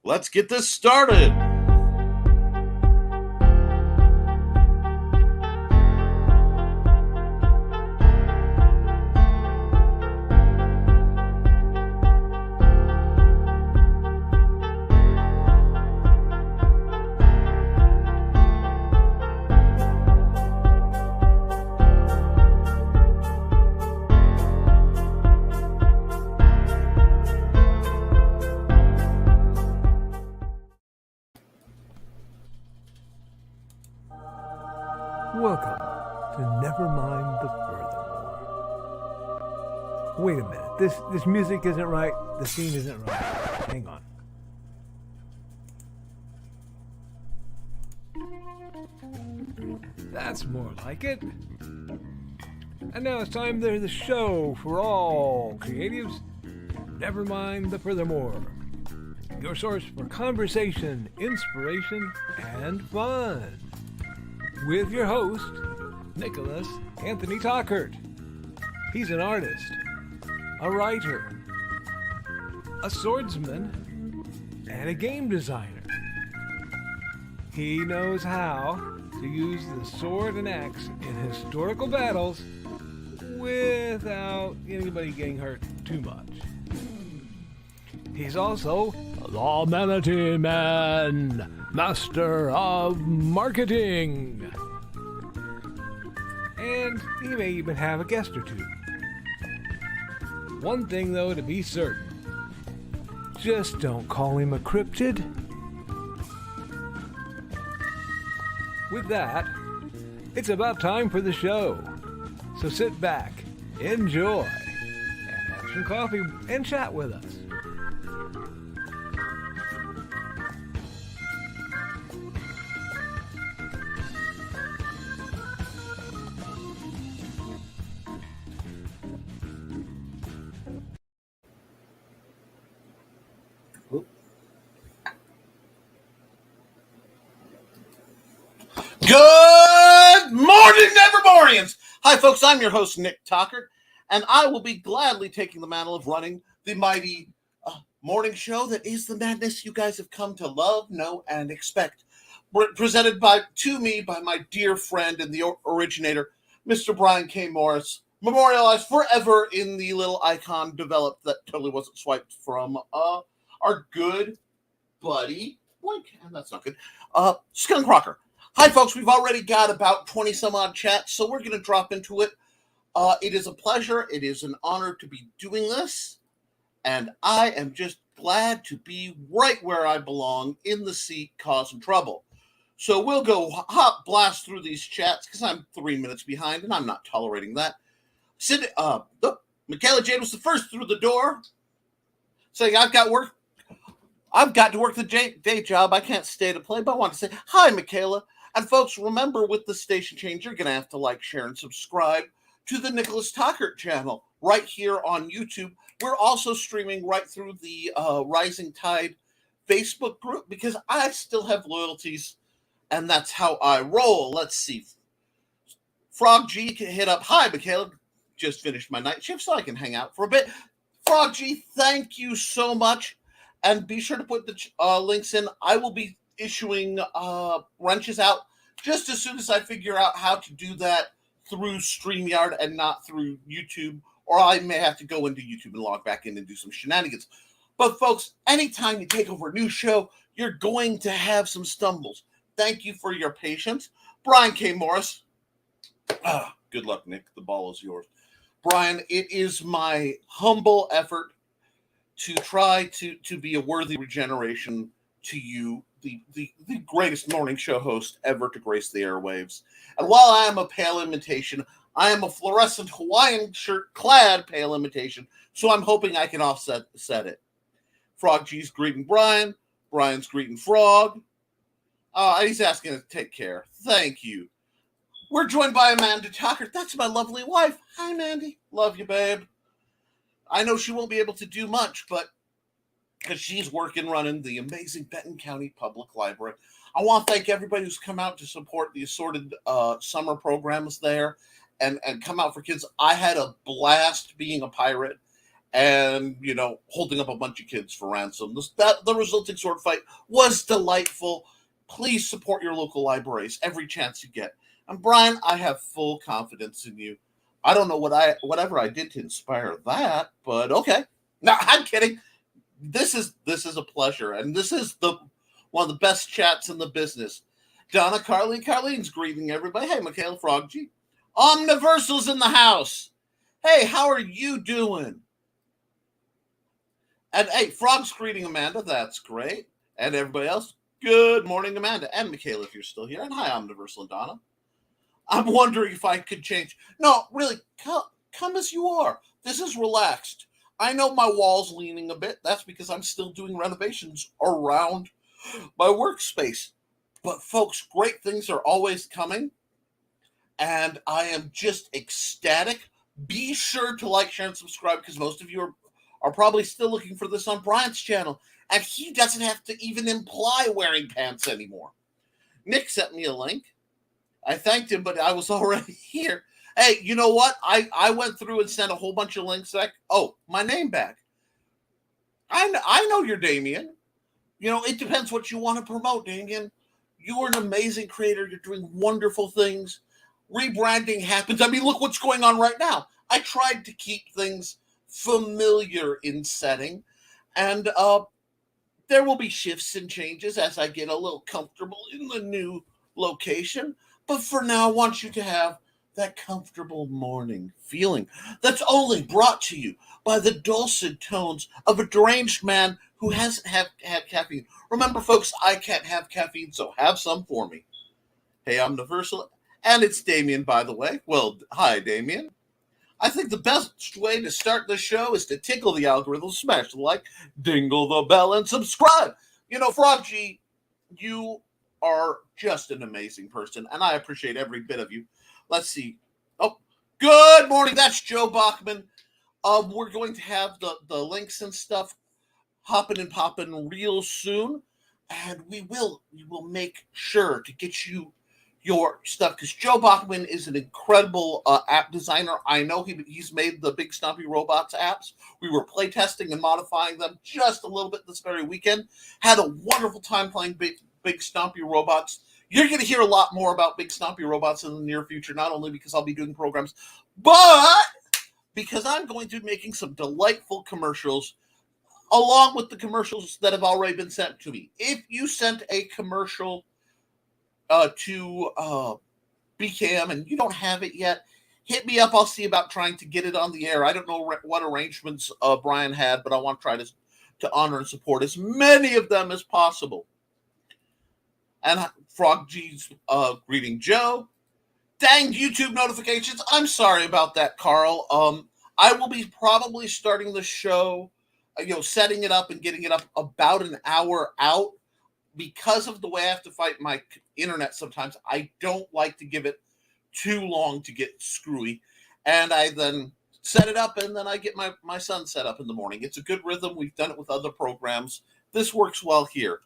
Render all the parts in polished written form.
Let's get this started. Welcome to Nevermind the Furthermore. Wait a minute, this music isn't right, the scene isn't right. Hang on. That's more like it. And now it's time for the show for all creatives. Nevermind the Furthermore. Your source for conversation, inspiration, and fun. With your host, Nicholas Anthony Tockert. He's an artist, a writer, a swordsman, and a game designer. He knows how to use the sword and axe in historical battles without anybody getting hurt too much. He's also the Manatee Man, master of marketing. And he may even have a guest or two. One thing, though, to be certain. Just don't call him a cryptid. With that, it's about time for the show. So sit back, enjoy, and have some coffee and chat with us. Good morning, Nevermorians! Hi, folks, I'm your host, Nick Tockert, and I will be gladly taking the mantle of running the mighty morning show that is the madness you guys have come to love, know, and expect. Presented to me by my dear friend and the originator, Mr. Brian K. Morris, memorialized forever in the little icon developed that totally wasn't swiped from our good buddy, and that's not good, Skunk Rocker. Hi, folks. We've already got about 20 some odd chats, so we're going to drop into it. It is a pleasure. It is an honor to be doing this, and I am just glad to be right where I belong in the seat causing trouble. So we'll go hot blast through these chats because I'm 3 minutes behind, and I'm not tolerating that. Michaela Jade was the first through the door, saying, I've got to work the day job. I can't stay to play, but I want to say, hi, Michaela. And folks, remember, with the station change, you're going to have to like, share, and subscribe to the Nicholas Tockert channel right here on YouTube. We're also streaming right through the Rising Tide Facebook group because I still have loyalties, and that's how I roll. Let's see. Frog G can hit up. Hi, Michaela. Just finished my night shift, so I can hang out for a bit. Frog G, thank you so much. And be sure to put the links in. I will be issuing wrenches out just as soon as I figure out how to do that through StreamYard and not through YouTube. Or I may have to go into YouTube and log back in and do some shenanigans. But folks, anytime you take over a new show, you're going to have some stumbles. Thank you for your patience. Brian K. Morris. Good luck, Nick. The ball is yours. Brian, it is my humble effort to try to be a worthy regeneration to you, the greatest morning show host ever to grace the airwaves. And while I am a pale imitation, I am a fluorescent Hawaiian shirt-clad pale imitation, so I'm hoping I can offset it. Frog G's greeting Brian. Brian's greeting Frog. He's asking to take care. Thank you. We're joined by Amanda Tockert. That's my lovely wife. Hi, Mandy. Love you, babe. I know she won't be able to do much, but because she's working running the amazing Benton County Public Library. I want to thank everybody who's come out to support the assorted summer programs there and come out for kids. I had a blast being a pirate, and, holding up a bunch of kids for ransom. The resulting sword fight was delightful. Please support your local libraries every chance you get. And Brian, I have full confidence in you. I don't know whatever I did to inspire that, but okay. No, I'm kidding. This is a pleasure, and this is the one of the best chats in the business. Donna, Carlene's greeting everybody. Hey, Michaela Froggy. Omniversal's in the house. Hey, how are you doing? And hey, Frog's greeting Amanda. That's great. And everybody else, good morning, Amanda. And Michaela, if you're still here. And hi, Omniversal and Donna. I'm wondering if I could change. No, really, come as you are. This is relaxed. I know my wall's leaning a bit. That's because I'm still doing renovations around my workspace. But folks, great things are always coming. And I am just ecstatic. Be sure to like, share, and subscribe because most of you are probably still looking for this on Brian's channel. And he doesn't have to even imply wearing pants anymore. Nick sent me a link. I thanked him, but I was already here. Hey, you know what? I went through and sent a whole bunch of links back. Oh, my name back. I know you're Damien. It depends what you want to promote, Damien. You are an amazing creator. You're doing wonderful things. Rebranding happens. I mean, look what's going on right now. I tried to keep things familiar in setting, and there will be shifts and changes as I get a little comfortable in the new location. But for now, I want you to have that comfortable morning feeling that's only brought to you by the dulcet tones of a deranged man who hasn't had caffeine. Remember, folks, I can't have caffeine, so have some for me. Hey, I'm Universal, and it's Damien, by the way. Well, hi, Damien. I think the best way to start the show is to tickle the algorithm, smash the like, dingle the bell, and subscribe. Frog G, you are just an amazing person, and I appreciate every bit of you. Let's see. Oh, good morning. That's Joe Bachman. We're going to have the links and stuff hopping and popping real soon, and we will make sure to get you your stuff because Joe Bachman is an incredible app designer. I know he's made the Big Stompy Robots apps. We were playtesting and modifying them just a little bit this very weekend. Had a wonderful time playing Big Stompy Robots. You're going to hear a lot more about Big Stompy Robots in the near future, not only because I'll be doing programs, but because I'm going to be making some delightful commercials along with the commercials that have already been sent to me. If you sent a commercial to BKM and you don't have it yet, hit me up. I'll see about trying to get it on the air. I don't know what arrangements Brian had, but I want to try to honor and support as many of them as possible. And Frog G's greeting Joe. Dang YouTube notifications. I'm sorry about that, Carl. I will be probably starting the show, setting it up and getting it up about an hour out. Because of the way I have to fight my internet sometimes, I don't like to give it too long to get screwy. And I then set it up, and then I get my son set up in the morning. It's a good rhythm. We've done it with other programs. This works well here.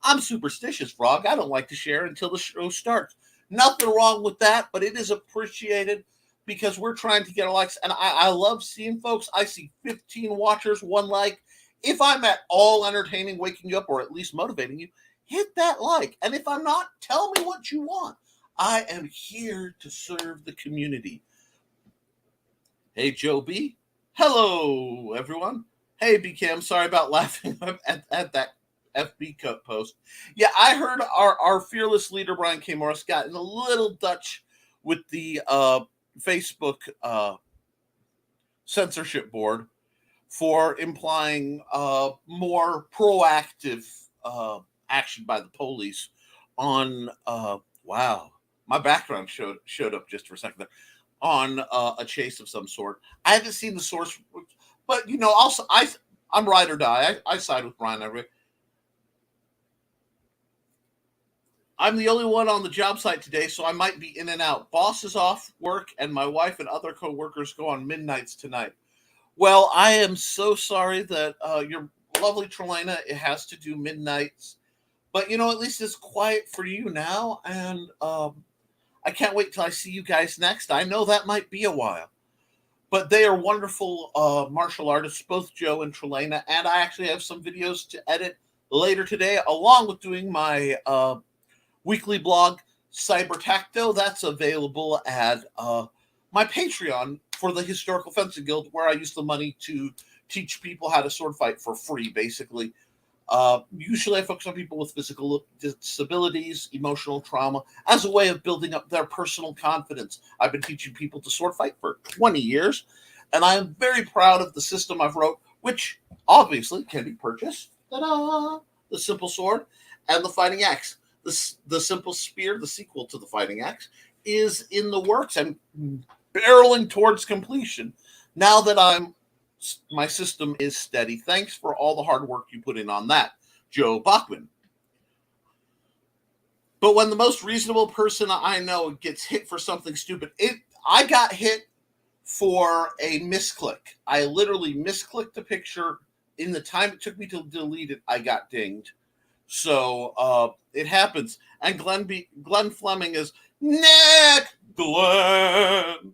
I'm superstitious, Frog. I don't like to share until the show starts. Nothing wrong with that, but it is appreciated because we're trying to get likes. And I love seeing folks. I see 15 watchers, 1 like. If I'm at all entertaining, waking you up, or at least motivating you, hit that like. And if I'm not, tell me what you want. I am here to serve the community. Hey, Joe B. Hello, everyone. Hey, BK, I'm sorry about laughing at that FB Koepp post. Yeah, I heard our fearless leader, Brian K. Morris, got in a little Dutch with the Facebook censorship board for implying more proactive action by the police on wow, my background showed up just for a second there, on a chase of some sort. I haven't seen the source, but also I'm ride or die. I side with Brian every. I'm the only one on the job site today, so I might be in and out. Boss is off work, and my wife and other co-workers go on midnights tonight. Well, I am so sorry that your lovely Trelena, it has to do midnights. But, at least it's quiet for you now, and I can't wait till I see you guys next. I know that might be a while. But they are wonderful martial artists, both Joe and Trelena, and I actually have some videos to edit later today, along with doing my weekly blog, Cyber Tacto. That's available at my Patreon for the Historical Fencing Guild, where I use the money to teach people how to sword fight for free, basically. Usually I focus on people with physical disabilities, emotional trauma, as a way of building up their personal confidence. I've been teaching people to sword fight for 20 years, and I am very proud of the system I've wrote, which obviously can be purchased. Ta-da! The Simple Sword and the Fighting Axe. The Simple Spear, the sequel to the Fighting Axe, is in the works. I'm barreling towards completion now that my system is steady. Thanks for all the hard work you put in on that, Joe Bachman. But when the most reasonable person I know gets hit for something stupid, I got hit for a misclick. I literally misclicked a picture. In the time it took me to delete it, I got dinged. So it happens. And Glenn Fleming is, Nick Glenn.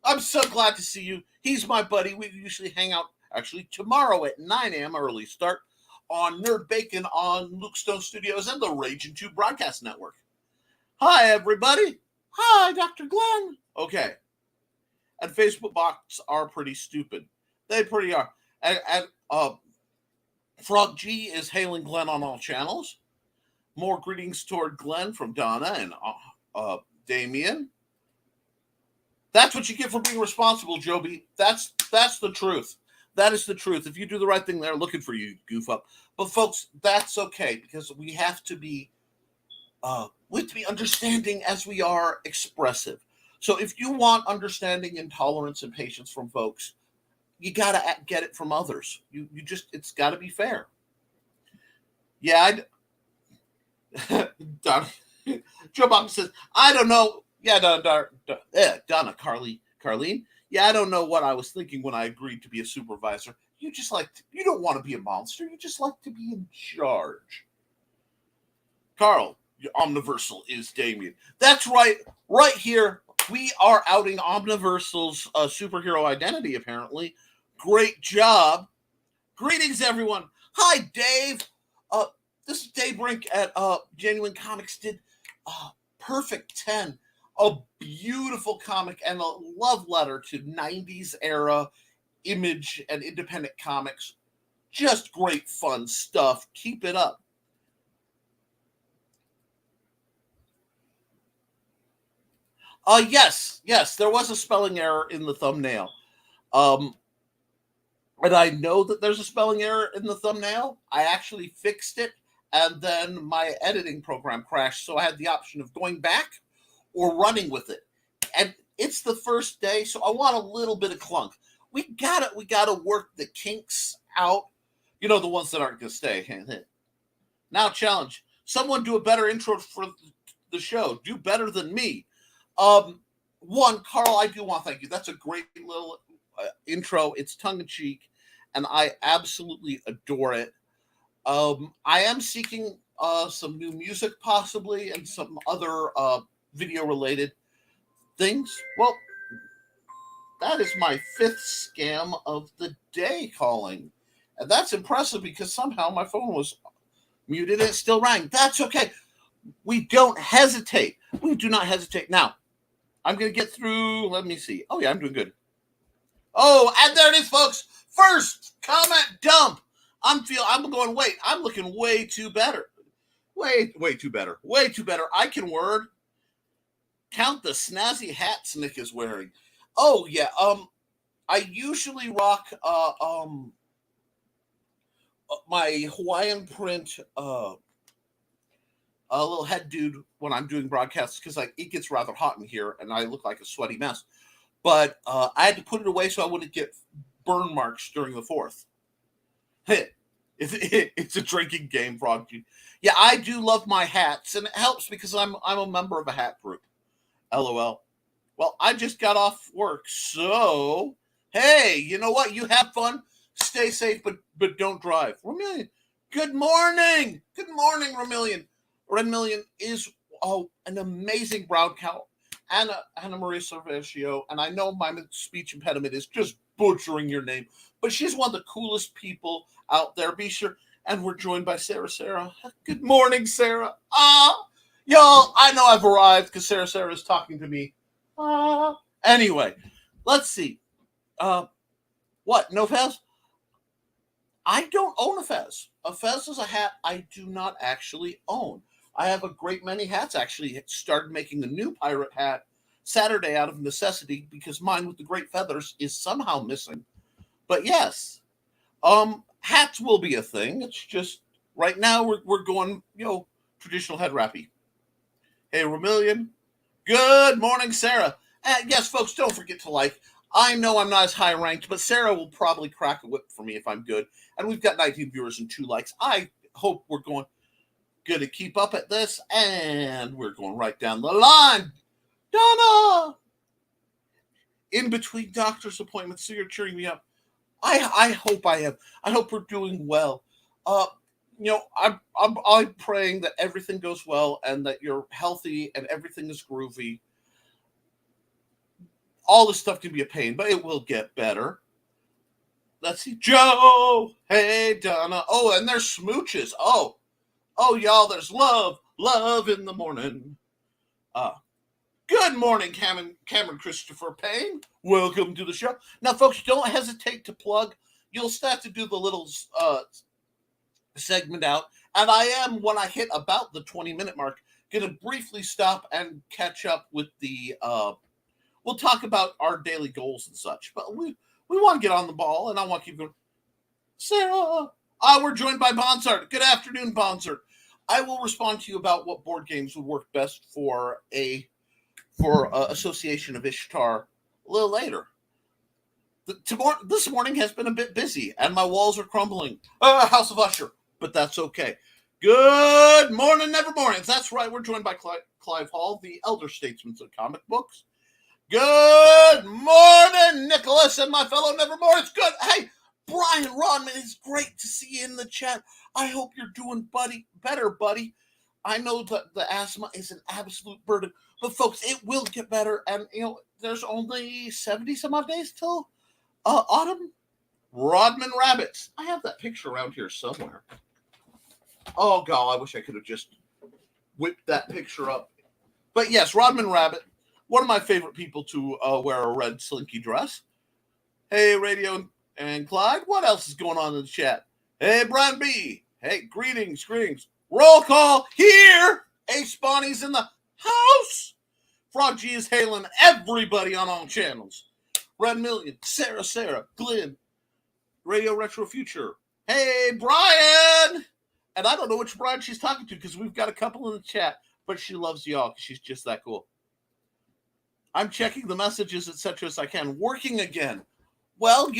I'm so glad to see you. He's my buddy. We usually hang out, actually, tomorrow at 9 a.m. early start on Nerd Bacon on Luke Stone Studios and the Raging 2 Broadcast Network. Hi, everybody. Hi, Dr. Glenn. Okay. And Facebook bots are pretty stupid. They pretty are. And Frog G is hailing Glenn on all channels. More greetings toward Glenn from Donna and Damien. That's what you get for being responsible, Joby. That's the truth. That is the truth. If you do the right thing, they're looking for you, goof up. But folks, that's okay, because we have to be understanding as we are expressive. So if you want understanding and tolerance and patience from folks, you gotta get it from others. It's gotta be fair. Yeah, Joe Bob says, I don't know. Yeah, Donna, Carlene. Yeah, I don't know what I was thinking when I agreed to be a supervisor. You don't want to be a monster. You just like to be in charge. Carl, Omniversal is Damien. That's right. Right here, we are outing Omniversal's superhero identity, apparently. Great job. Greetings, everyone. Hi, Dave. This is Dave Brink at Genuine Comics did Perfect 10. A beautiful comic and a love letter to 90s era Image and independent comics. Just great fun stuff. Keep it up. Yes, there was a spelling error in the thumbnail. And I know that there's a spelling error in the thumbnail. I actually fixed it, and then my editing program crashed, so I had the option of going back or running with it. And it's the first day, so I want a little bit of clunk. We gotta work the kinks out. You know, the ones that aren't gonna stay. Now challenge. Someone do a better intro for the show. Do better than me. One, Carl, I do want to thank you. That's a great little intro. It's tongue-in-cheek, and I absolutely adore it. I am seeking some new music, possibly, and some other video-related things. Well, that is my 5th scam of the day calling. And that's impressive because somehow my phone was muted and it still rang. That's okay. We don't hesitate. We do not hesitate. Now, I'm going to get through. Let me see. Oh, yeah, I'm doing good. Oh, and there it is, folks. First comment dump. I'm going, wait, I'm looking way too better. Way too better. Way too better. I can word. Count the snazzy hats Nick is wearing. Oh, yeah. I usually rock my Hawaiian print a little head dude when I'm doing broadcasts because it gets rather hot in here and I look like a sweaty mess. But I had to put it away so I wouldn't get burn marks during the 4th. It's a drinking game, Frog. Yeah, I do love my hats, and it helps because I'm a member of a hat group. LOL. Well, I just got off work, so hey, you know what? You have fun, stay safe, but don't drive. Remillion, good morning. Good morning, Remillion. Remillion is an amazing Anna Maria Cervecchio, and I know my speech impediment is just butchering your name, but she's one of the coolest people out there. Be sure. And we're joined by Sarah. Sarah, good morning, Sarah. Y'all, I know I've arrived because Sarah is talking to me. Anyway, let's see. What? No Fez? I don't own a Fez. A Fez is a hat I do not actually own. I have a great many hats. Actually, started making a new pirate hat Saturday out of necessity because mine with the great feathers is somehow missing. But yes, hats will be a thing. It's just right now we're going, traditional head wrappy. Hey, Romillion. Good morning, Sarah. Yes, folks, don't forget to like. I know I'm not as high ranked, but Sarah will probably crack a whip for me if I'm good. And we've got 19 viewers and 2 likes. I hope we're going good to keep up at this. And we're going right down the line. Donna! In between doctor's appointments, so you're cheering me up. I hope I am. I hope we're doing well. I'm praying that everything goes well and that you're healthy and everything is groovy. All this stuff can be a pain, but it will get better. Let's see. Joe! Hey, Donna. Oh, and there's smooches. Oh, y'all, there's love in the morning. Good morning, Cameron Christopher Payne. Welcome to the show. Now, folks, don't hesitate to plug. You'll start to do the little segment out. And I am, when I hit about the 20-minute mark, going to briefly stop and catch up with the... we'll talk about our daily goals and such. But we want to get on the ball, and I want to keep going. Sarah! We're joined by Bonsart. Good afternoon, Bonsart. I will respond to you about what board games would work best for Association of Ishtar a little later. This morning has been a bit busy, and my walls are crumbling. House of Usher, but that's okay. Good morning, Nevermornings. That's right, we're joined by Clive Hall, the elder statesman of comic books. Good morning, Nicholas, and my fellow Nevermornings. Good. Hey, Brian Rodman, it's great to see you in the chat. I hope you're doing better, buddy. I know that the asthma is an absolute burden. But folks, it will get better, and there's only 70 some odd days till autumn. Rodman rabbits. I have that picture around here somewhere. Oh God, I wish I could have just whipped that picture up. But yes, Rodman rabbit, one of my favorite people to wear a red slinky dress. Hey, Radio and Clyde, what else is going on in the chat? Hey, Brian B. Hey, greetings. Roll call here. Ace Bonnie's in the house. Frog G is hailing everybody on all channels. Red Million, Sarah, Glenn, Radio Retro Future. Hey, Brian! And I don't know which Brian she's talking to because we've got a couple in the chat, but she loves y'all because she's just that cool. I'm checking the messages, etc. as I can. Working again. Well,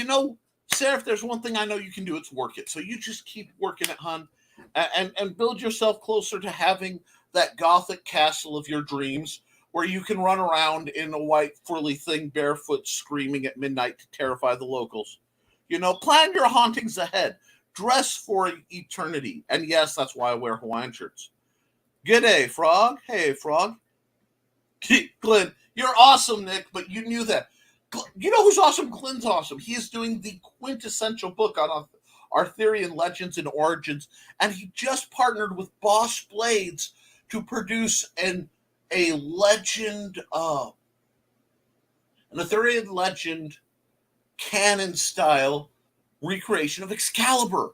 Sarah, if there's one thing I know you can do, it's work it. So you just keep working it, hon, and build yourself closer to having that gothic castle of your dreams where you can run around in a white frilly thing barefoot screaming at midnight to terrify the locals. Plan your hauntings ahead. Dress for eternity. And yes, that's why I wear Hawaiian shirts. G'day, Frog. Hey, Frog. Glenn, you're awesome, Nick, but you knew that. You know who's awesome? Glenn's awesome. He is doing the quintessential book on Arthurian legends and origins, and he just partnered with Boss Blades to produce an Arthurian legend canon style recreation of Excalibur.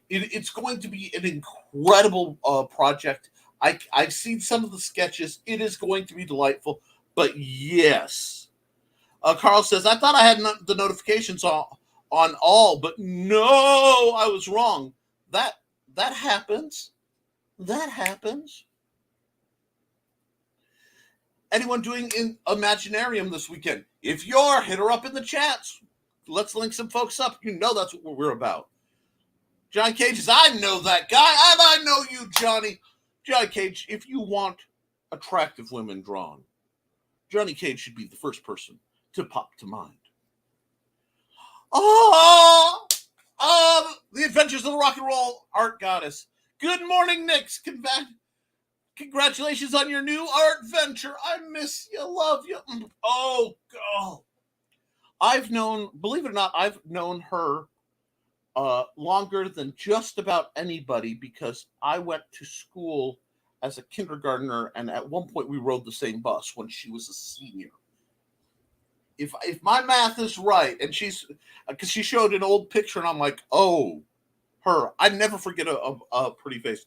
It's going to be an incredible project. I've seen some of the sketches. It is going to be delightful. But yes, Carl says, I thought I had the notifications on all, but no, I was wrong. That happens. That happens. Anyone doing in Imaginarium this weekend? If you're, hit her up in the chats. Let's link some folks up. That's what we're about. John Cage says, I know that guy, and I know you, Johnny. Johnny Cage, if you want attractive women drawn, Johnny Cage should be the first person to pop to mind. The Adventures of the Rock and Roll Art Goddess. Good morning, Nick's. Congratulations on your new art venture. I miss you, love you. Oh, God. Believe it or not, I've known her longer than just about anybody because I went to school as a kindergartner, and at one point we rode the same bus when she was a senior. If my math is right, and she's because she showed an old picture, and I'm like, oh, her. I never forget a pretty face.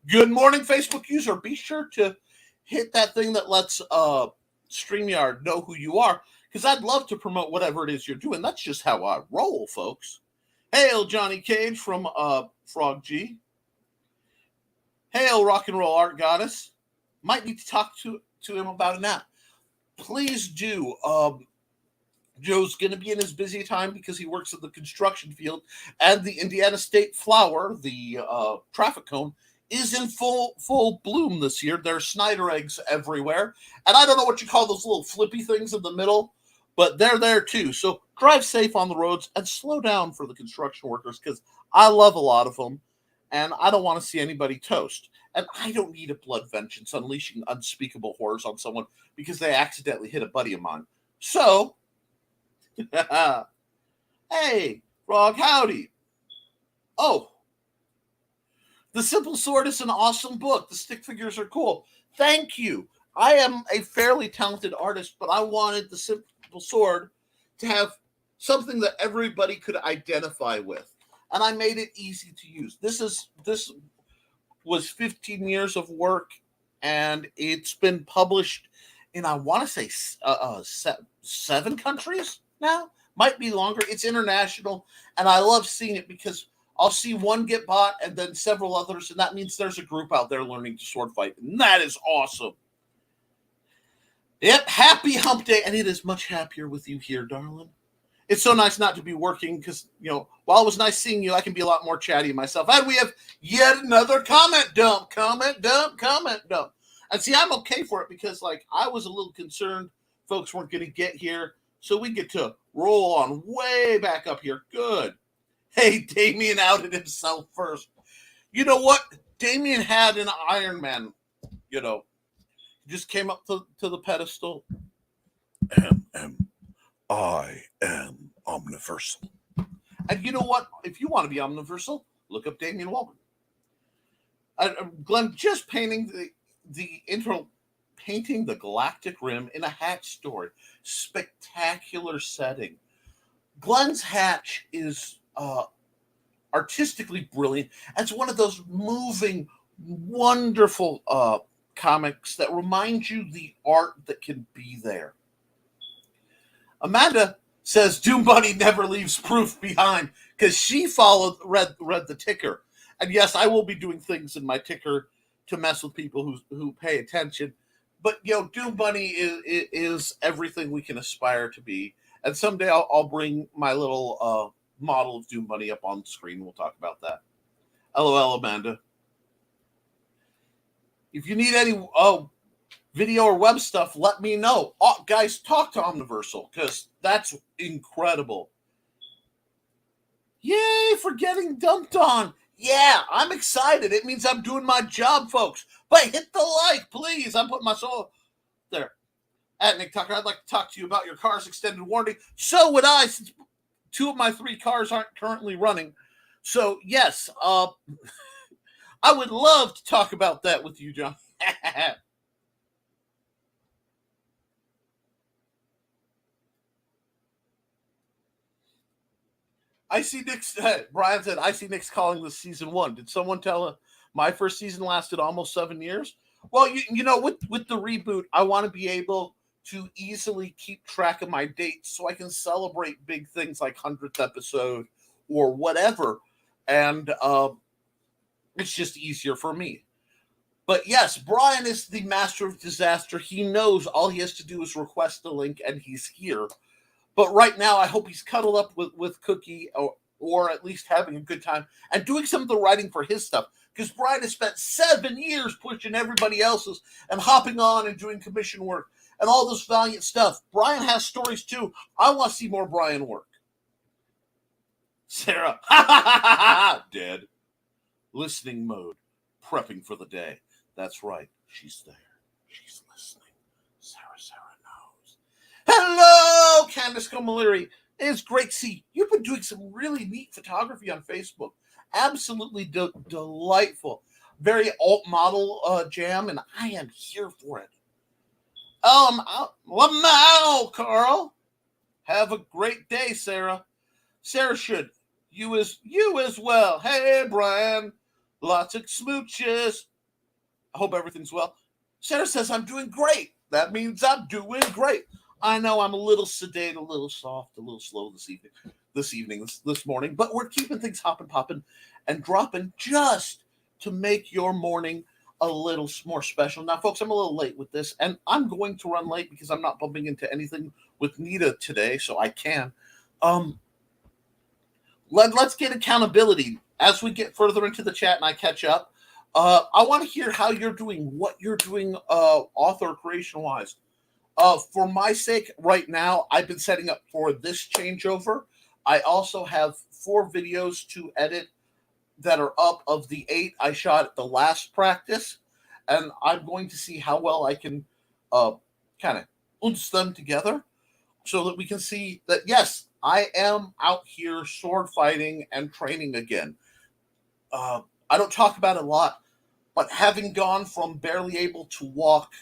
Good morning, Facebook user. Be sure to hit that thing that lets StreamYard know who you are, because I'd love to promote whatever it is you're doing. That's just how I roll, folks. Hail, Johnny Cage from Frog G. Hail, Rock and Roll Art Goddess. Might need to talk to him about it now. Please do. Joe's going to be in his busy time because he works in the construction field, and the Indiana State flower, the traffic cone, is in full bloom this year. There are Snyder eggs everywhere, and I don't know what you call those little flippy things in the middle, but they're there too. So drive safe on the roads and slow down for the construction workers, because I love a lot of them, and I don't want to see anybody toast. And I don't need a blood vengeance unleashing unspeakable horrors on someone because they accidentally hit a buddy of mine. So, hey, Frog, howdy. Oh, The Simple Sword is an awesome book. The stick figures are cool. Thank you. I am a fairly talented artist, but I wanted The Simple Sword to have something that everybody could identify with, and I made it easy to use. This was 15 years of work, and it's been published in, I want to say, 7 countries now. Might be longer. It's international, and I love seeing it because I'll see one get bought and then several others, and that means there's a group out there learning to sword fight, and that is awesome. Yep, happy hump day, and it is much happier with you here, darling. It's so nice not to be working because, while it was nice seeing you, I can be a lot more chatty myself. And we have yet another comment dump. And see, I'm okay for it because, I was a little concerned folks weren't going to get here, so we get to roll on way back up here. Good. Hey, Damien outed himself first. You know what? Damien had an Iron Man, just came up to the pedestal. I am omniversal. And you know what? If you want to be omniversal, look up Damien Waldman. Glenn just painting painting the Galactic Rim in a hatch story. Spectacular setting. Glenn's hatch is artistically brilliant. It's one of those moving, wonderful comics that remind you the art that can be there. Amanda says Doom Bunny never leaves proof behind because she read the ticker. And yes, I will be doing things in my ticker to mess with people who pay attention. But, Doom Bunny is everything we can aspire to be. And someday I'll bring my little model of Doom Bunny up on the screen. We'll talk about that. LOL, Amanda. If you need any video or web stuff, let me know. Oh, guys, talk to Omniversal because that's incredible. Yay for getting dumped on. Yeah, I'm excited. It means I'm doing my job, folks. But hit the like, please. I'm putting my soul there. At Nick Tucker, I'd like to talk to you about your car's extended warranty. So would I, since 2 of my 3 cars aren't currently running. So, yes, I would love to talk about that with you, John. I see Nick's, Brian said, I see Nick's calling this season 1. Did someone tell my first season lasted almost 7 years? Well, with the reboot, I want to be able to easily keep track of my dates so I can celebrate big things like 100th episode or whatever. And it's just easier for me. But yes, Brian is the master of disaster. He knows all he has to do is request the link and he's here. But right now, I hope he's cuddled up with Cookie or at least having a good time and doing some of the writing for his stuff. Because Brian has spent 7 years pushing everybody else's and hopping on and doing commission work and all this valiant stuff. Brian has stories too. I want to see more Brian work. Sarah, dead. Listening mode, prepping for the day. That's right. She's there. She's listening. Sarah knows. Hello, Candace Comaleri. It's great to see you. You've been doing some really neat photography on Facebook. Absolutely delightful. Very alt model jam, and I am here for it. Lamau, Carl. Have a great day, Sarah. Sarah should. You as well. Hey, Brian. Lots of smooches. I hope everything's well. Sarah says I'm doing great. That means I'm doing great. I know I'm a little sedate, a little soft, a little slow this morning, but we're keeping things hopping, popping, and dropping just to make your morning a little more special. Now, folks, I'm a little late with this, and I'm going to run late because I'm not bumping into anything with Nita today, so I can. Let's get accountability as we get further into the chat and I catch up. I want to hear how you're doing, what you're doing, author creation wise. For my sake, right now, I've been setting up for this changeover. I also have 4 videos to edit that are up of the 8 I shot at the last practice, and I'm going to see how well I can kind of unce them together so that we can see that, yes, I am out here sword fighting and training again. I don't talk about it a lot, but having gone from barely able to walk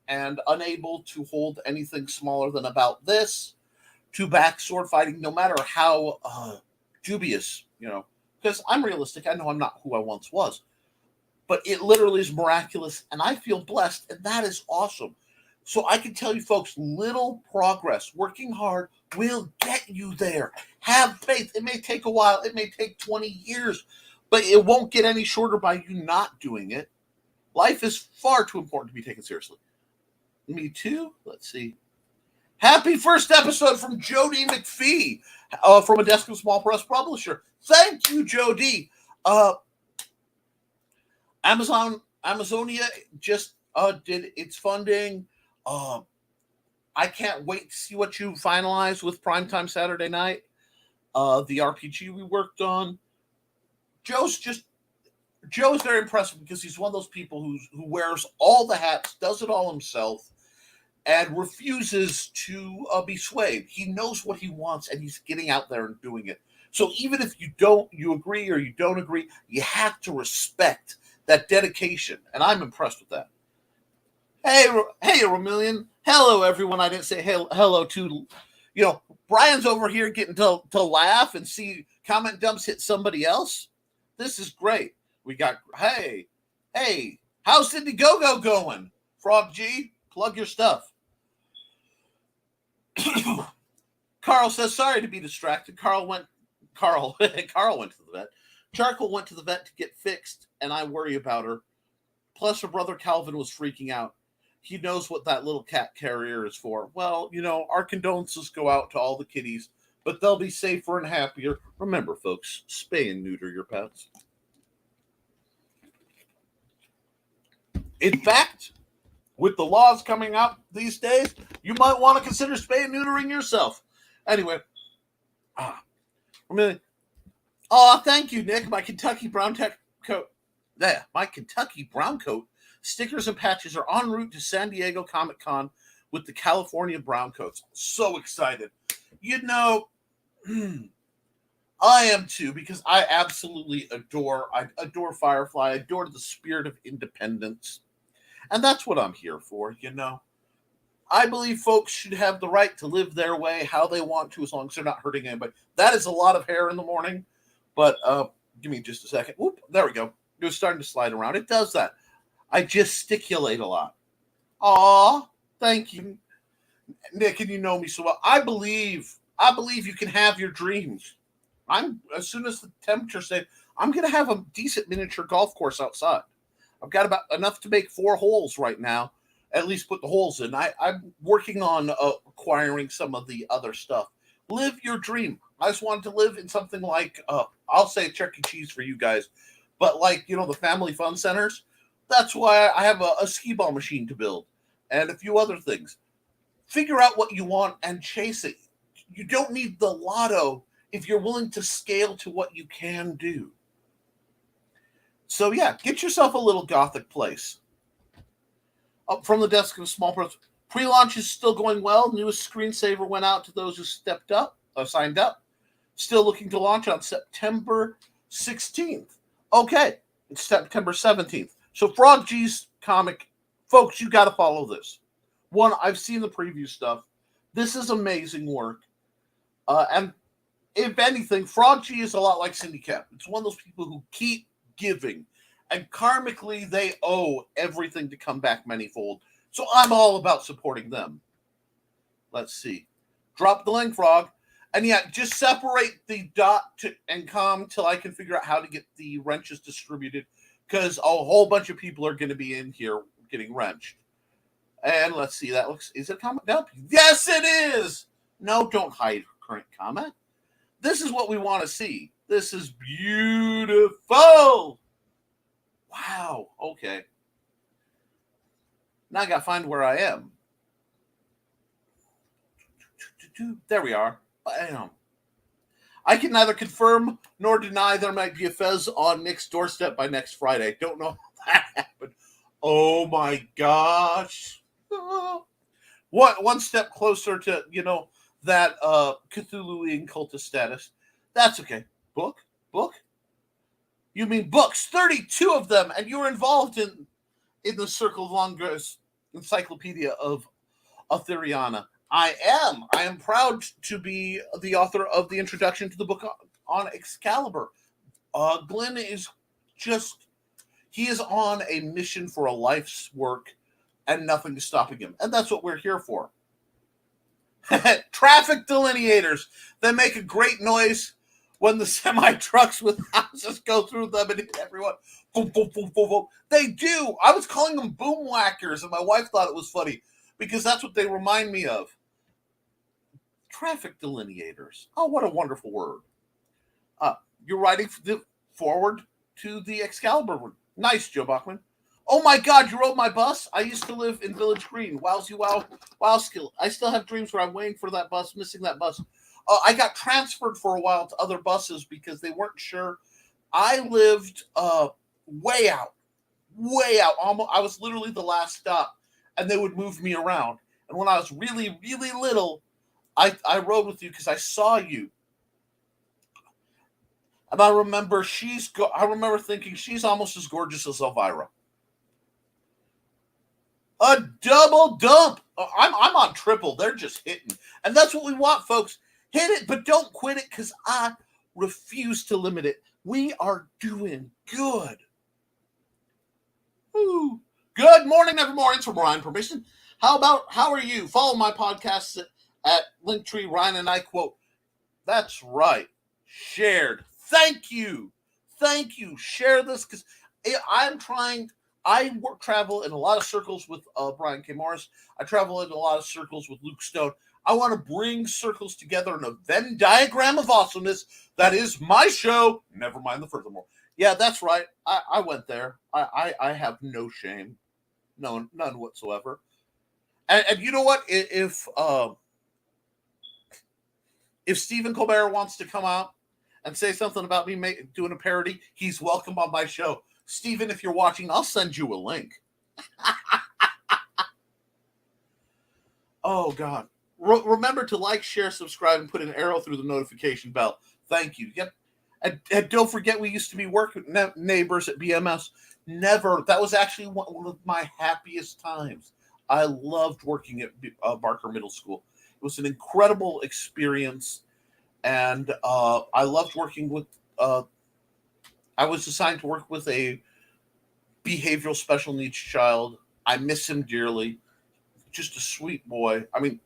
and unable to hold anything smaller than about this to back sword fighting, no matter how dubious, because I'm realistic. I know I'm not who I once was, but it literally is miraculous, and I feel blessed, and that is awesome. So I can tell you folks, little progress, working hard will get you there. Have faith. It may take a while. It may take 20 years, but it won't get any shorter by you not doing it. Life is far too important to be taken seriously. Me too. Let's see. Happy first episode from Jody McPhee from a Desk of Small Press Publisher. Thank you, Jody. Amazonia just did its funding. I can't wait to see what you finalize with Primetime Saturday Night. The RPG we worked on. Joe's very impressive because he's one of those people who wears all the hats, does it all himself, and refuses to be swayed. He knows what he wants, and he's getting out there and doing it. So even if you agree or you don't agree, you have to respect that dedication, and I'm impressed with that. Hey, Romillion. Hello, everyone. I didn't say hello to, Brian's over here getting to laugh and see comment dumps hit somebody else. This is great. We got, hey, how's Sydney Go-Go going? Frog G, plug your stuff. Carl says, sorry to be distracted. Carl went to the vet. Charcoal went to the vet to get fixed, and I worry about her. Plus, her brother Calvin was freaking out. He knows what that little cat carrier is for. Well, our condolences go out to all the kitties, but they'll be safer and happier. Remember, folks, spay and neuter your pets. In fact, with the laws coming out these days, you might want to consider spay and neutering yourself. Anyway, thank you, Nick. My Kentucky brown coat. Yeah, my Kentucky brown coat stickers and patches are en route to San Diego Comic-Con with the California brown coats. So excited. I am too, because I absolutely adore Firefly, I adore the spirit of independence. And that's what I'm here for, I believe folks should have the right to live their way how they want to, as long as they're not hurting anybody. That is a lot of hair in the morning, but give me just a second. Whoop, there we go. It was starting to slide around. It does that. I gesticulate a lot. Aw, thank you, Nick, and you know me so well. I believe you can have your dreams. As soon as the temperature safe, I'm going to have a decent miniature golf course outside. I've got about enough to make 4 holes right now, at least put the holes in. I'm working on acquiring some of the other stuff. Live your dream. I just wanted to live in something like, I'll say Chuck E. Cheese for you guys, but like, the family fun centers. That's why I have a skee ball machine to build and a few other things. Figure out what you want and chase it. You don't need the lotto if you're willing to scale to what you can do. So yeah, get yourself a little gothic place. Up from the desk of a small person. Pre-launch is still going well. Newest screensaver went out to those who signed up. Still looking to launch on September 16th. Okay, it's September 17th. So Frog G's comic, folks, you got to follow this. One, I've seen the preview stuff. This is amazing work. And if anything, Frog G is a lot like Cindy Koepp. It's one of those people who keep giving. And karmically, they owe everything to come back manyfold. So I'm all about supporting them. Let's see. Drop the link, Frog. And yeah, just separate the and com till I can figure out how to get the wrenches distributed, because a whole bunch of people are going to be in here getting wrenched. And let's see, that looks, is it a comment down? Yes, it is! No, don't hide current comment. This is what we want to see. This is beautiful! Wow, okay. Now I got to find where I am. There we are. Bam. I can neither confirm nor deny there might be a Fez on Nick's doorstep by next Friday. Don't know how that happened. Oh my gosh. What, one step closer to, that Cthulhuian cultist status. That's okay. Book? You mean books? 32 of them, and you were involved in the Circle of Longus Encyclopedia of Arthuriana. I am proud to be the author of the introduction to the book on Excalibur. Glenn is he is on a mission for a life's work, and nothing is stopping him. And that's what we're here for. Traffic delineators. They make a great noise when the semi-trucks with houses go through them and hit everyone. Boom, boom, boom, boom, boom. They do. I was calling them boom whackers, and my wife thought it was funny because that's what they remind me of. Traffic delineators. Oh, what a wonderful word. You're writing forward to the Excalibur. Nice, Joe Bachman. Oh my God, you rode my bus? I used to live in Village Green. Wowsy wow skill. I still have dreams where I'm waiting for that bus, missing that bus. I got transferred for a while to other buses because they weren't sure. I lived way out. Almost, I was literally the last stop, and they would move me around. And when I was really, really little, I rode with you because I saw you. And I remember thinking she's almost as gorgeous as Elvira. A double dump. I'm on triple. They're just hitting. And that's what we want, folks. Hit it, but don't quit it, because I refuse to limit it. We are doing good. Woo. Good morning, Nevermore. It's from Ryan Permission. How are you? Follow my podcasts at Linktree. Ryan and I quote. That's right. Shared. Thank you. Share this, because I travel in a lot of circles with Brian K. Morris. I travel in a lot of circles with Luke Stone. I want to bring circles together in a Venn diagram of awesomeness. That is my show, Nevermind the Furthermore. Yeah, that's right. I went there. I have no shame. None whatsoever. And you know what? If Stephen Colbert wants to come out and say something about me doing a parody, he's welcome on my show. Stephen, if you're watching, I'll send you a link. Oh, God. Remember to like, share, subscribe, and put an arrow through the notification bell. Thank you. Yep. And don't forget, we used to be working neighbors at BMS. Never. That was actually one of my happiest times. I loved working at Barker Middle School. It was an incredible experience. And I loved working with... I was assigned to work with a behavioral special needs child. I miss him dearly. Just a sweet boy. I mean,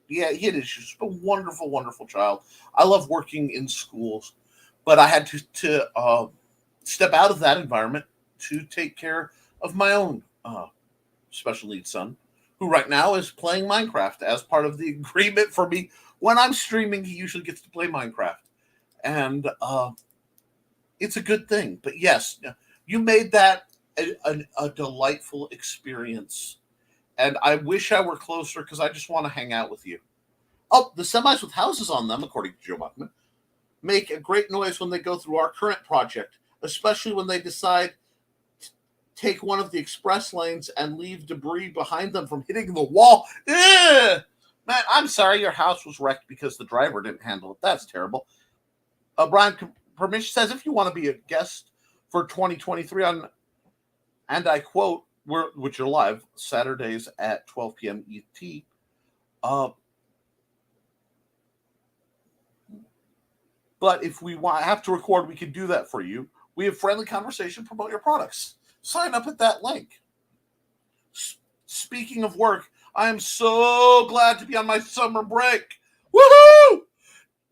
yeah, he is just a wonderful, wonderful child. I love working in schools, but I had to step out of that environment to take care of my own special needs son, who right now is playing Minecraft as part of the agreement for me. When I'm streaming, he usually gets to play Minecraft. And it's a good thing. But yes, you made that a delightful experience. And I wish I were closer, because I just want to hang out with you. Oh, the semis with houses on them, according to Joe Buckman, make a great noise when they go through our current project, especially when they decide take one of the express lanes and leave debris behind them from hitting the wall. Ugh! Man, I'm sorry your house was wrecked because the driver didn't handle it. That's terrible. Brian Permission says, if you want to be a guest for 2023 on, and I quote, which are live Saturdays at 12 p.m. ET, but if we have to record, we can do that for you. We have friendly conversation, promote your products. Sign up at that link. Speaking of work, I am so glad to be on my summer break. Woohoo!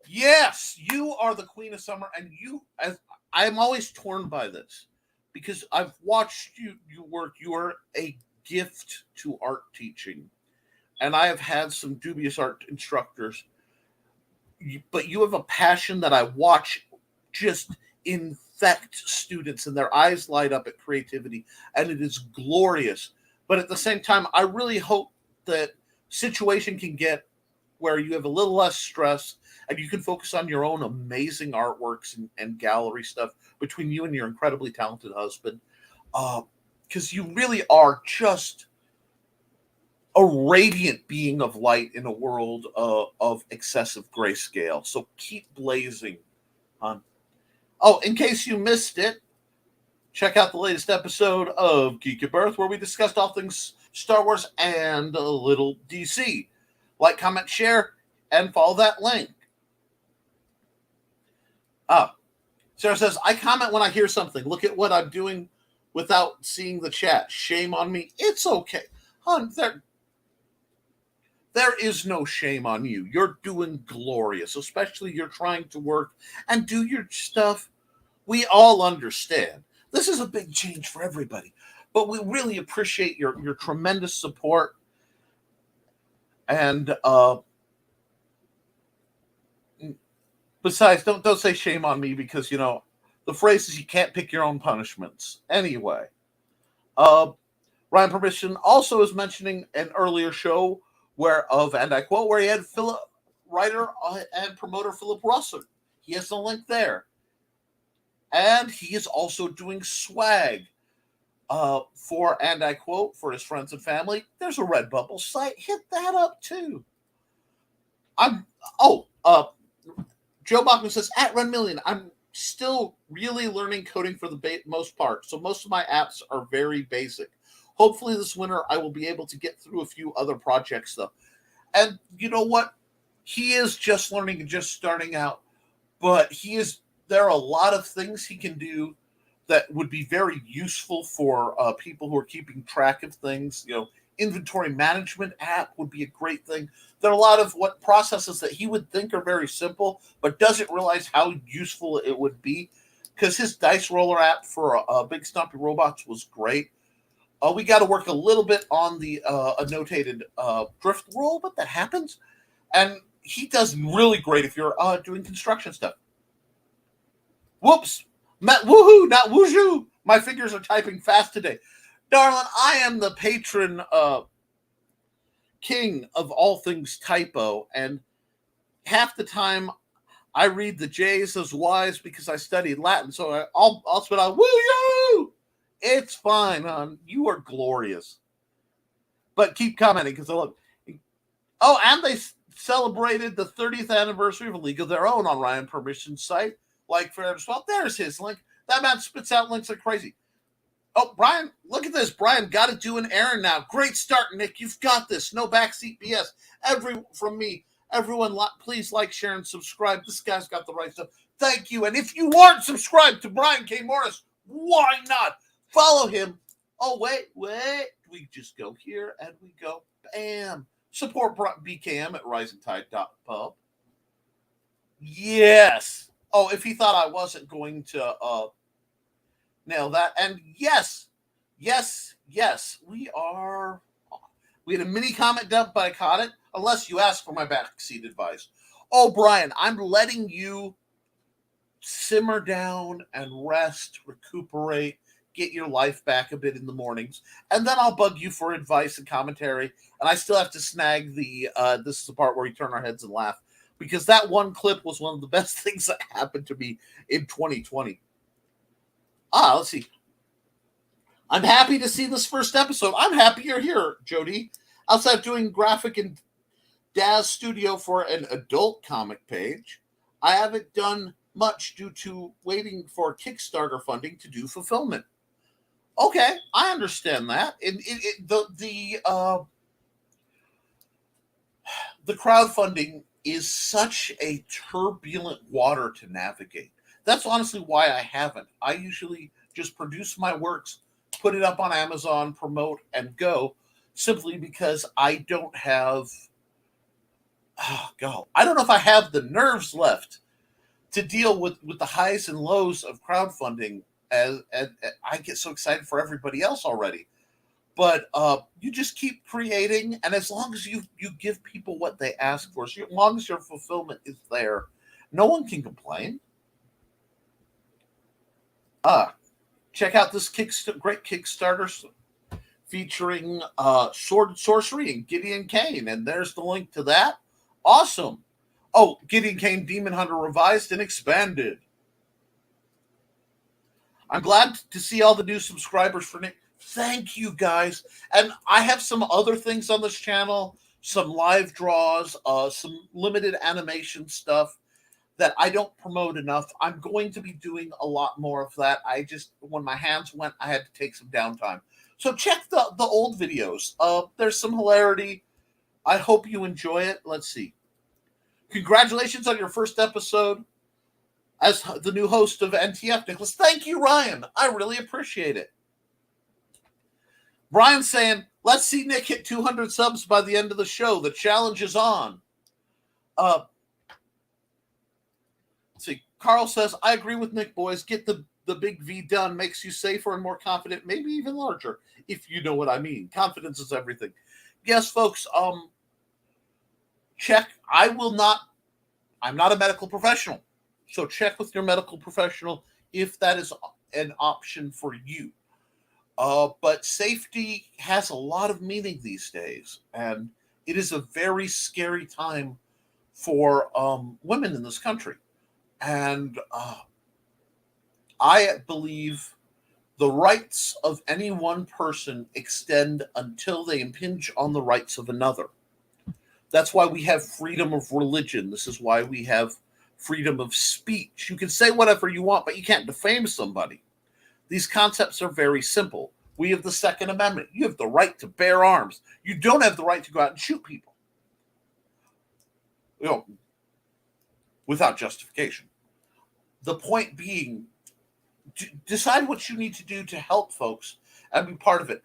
Yes, you are the queen of summer, and I am always torn by this because I've watched you work. You are a gift to art teaching, and I have had some dubious art instructors, but you have a passion that I watch just infect students, and their eyes light up at creativity, and it is glorious. But at the same time, I really hope that situation can get where you have a little less stress and you can focus on your own amazing artworks and gallery stuff between you and your incredibly talented husband. Because you really are just a radiant being of light in a world of excessive grayscale. So keep blazing. In case you missed it, check out the latest episode of Geek at Birth, where we discussed all things Star Wars and a little DC. Like, comment, share, and follow that link. Sarah says, I comment when I hear something. Look at what I'm doing without seeing the chat. Shame on me. It's okay. Hon, there is no shame on you. You're doing glorious, especially you're trying to work and do your stuff. We all understand. This is a big change for everybody, but we really appreciate your tremendous support. And besides, don't say shame on me, because the phrase is you can't pick your own punishments. Anyway, Ryan Permission also is mentioning an earlier show and I quote, where he had writer and promoter Philip Russell. He has the link there. And he is also doing swag for, and I quote, for his friends and family. There's a Redbubble site. Hit that up too. Joe Bachman says, at Ren Million, I'm still really learning coding for the most part. So most of my apps are very basic. Hopefully this winter I will be able to get through a few other projects though. And you know what? He is just learning and just starting out, but there are a lot of things he can do that would be very useful for people who are keeping track of things. Inventory management app would be a great thing. There are a lot of processes that he would think are very simple, but doesn't realize how useful it would be, because his dice roller app for Big Stumpy Robots was great. We got to work a little bit on the annotated drift roll, but that happens. And he does really great if you're doing construction stuff. Whoops. Woohoo, not woojoo. My fingers are typing fast today. Darling, I am the patron king of all things typo, and half the time I read the J's as Y's because I studied Latin, so I'll spit out woo-yoo! It's fine, hon. You are glorious. But keep commenting, because I love it. Oh, and they celebrated the 30th anniversary of A League of Their Own on Ryan Permission's site. Like for well, there's his link. That man spits out links like crazy. Oh, Brian, look at this. Brian, got to do an errand now. Great start, Nick. You've got this. No backseat BS. From me, everyone, please like, share, and subscribe. This guy's got the right stuff. Thank you. And if you aren't subscribed to Brian K. Morris, why not? Follow him. Oh, wait. We just go here and we go, bam. Support BKM at Risingtide.pub. Yes. Oh, if he thought I wasn't going to nail that. And yes, we had a mini comment dump, but I caught it. Unless you ask for my backseat advice. Oh, Brian, I'm letting you simmer down and rest, recuperate, get your life back a bit in the mornings, and then I'll bug you for advice and commentary. And I still have to snag this is the part where we turn our heads and laugh, because that one clip was one of the best things that happened to me in 2020. Let's see. I'm happy to see this first episode. I'm happy you're here, Jody. Outside of doing graphic and Daz Studio for an adult comic page, I haven't done much due to waiting for Kickstarter funding to do fulfillment. Okay, I understand that. The crowdfunding is such a turbulent water to navigate. That's honestly why I haven't. I usually just produce my works, put it up on Amazon, promote, and go, simply because I don't have. Oh, God, I don't know if I have the nerves left to deal with the highs and lows of crowdfunding. As I get so excited for everybody else already. But you just keep creating, and as long as you give people what they ask for, so as long as your fulfillment is there, no one can complain. Check out this great Kickstarter featuring Sword and Sorcery and Gideon Kane, and there's the link to that. Awesome. Oh, Gideon Kane Demon Hunter revised and expanded. I'm glad to see all the new subscribers for Nick. Thank you, guys. And I have some other things on this channel, some live draws, some limited animation stuff that I don't promote enough. I'm going to be doing a lot more of that. When my hands went, I had to take some downtime. So check the old videos. There's some hilarity. I hope you enjoy it. Let's see. Congratulations on your first episode as the new host of NTF, Nicholas. Thank you, Ryan. I really appreciate it. Brian's saying, let's see Nick hit 200 subs by the end of the show. The challenge is on. Let's see. Carl says, I agree with Nick, boys. Get the big V done. Makes you safer and more confident, maybe even larger, if you know what I mean. Confidence is everything. Yes, folks, check. I'm not a medical professional. So check with your medical professional if that is an option for you. But safety has a lot of meaning these days, and it is a very scary time for women in this country. And I believe the rights of any one person extend until they impinge on the rights of another. That's why we have freedom of religion. This is why we have freedom of speech. You can say whatever you want, but you can't defame somebody. These concepts are very simple. We have the Second Amendment. You have the right to bear arms. You don't have the right to go out and shoot people, without justification. The point being, decide what you need to do to help folks and be part of it.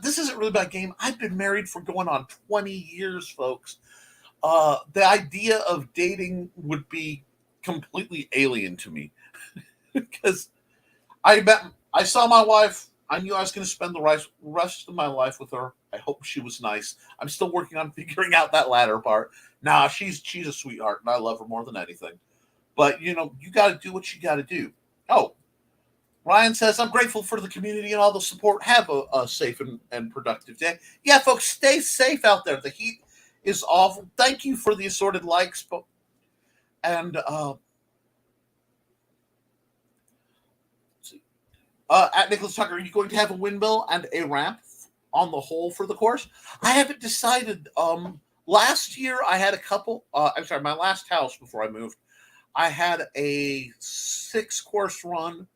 This isn't really my game. I've been married for going on 20 years, folks. The idea of dating would be completely alien to me because I saw my wife. I knew I was going to spend the rest of my life with her. I hope she was nice. I'm still working on figuring out that latter part. Nah, she's a sweetheart, and I love her more than anything. But, you got to do what you got to do. Oh, Ryan says, I'm grateful for the community and all the support. Have a safe and productive day. Yeah, folks, stay safe out there. The heat is awful. Thank you for the assorted likes. And at Nicholas Tucker, are you going to have a windmill and a ramp on the whole for the course? I haven't decided. Last year, I had a couple. My last house before I moved, I had a 6-course run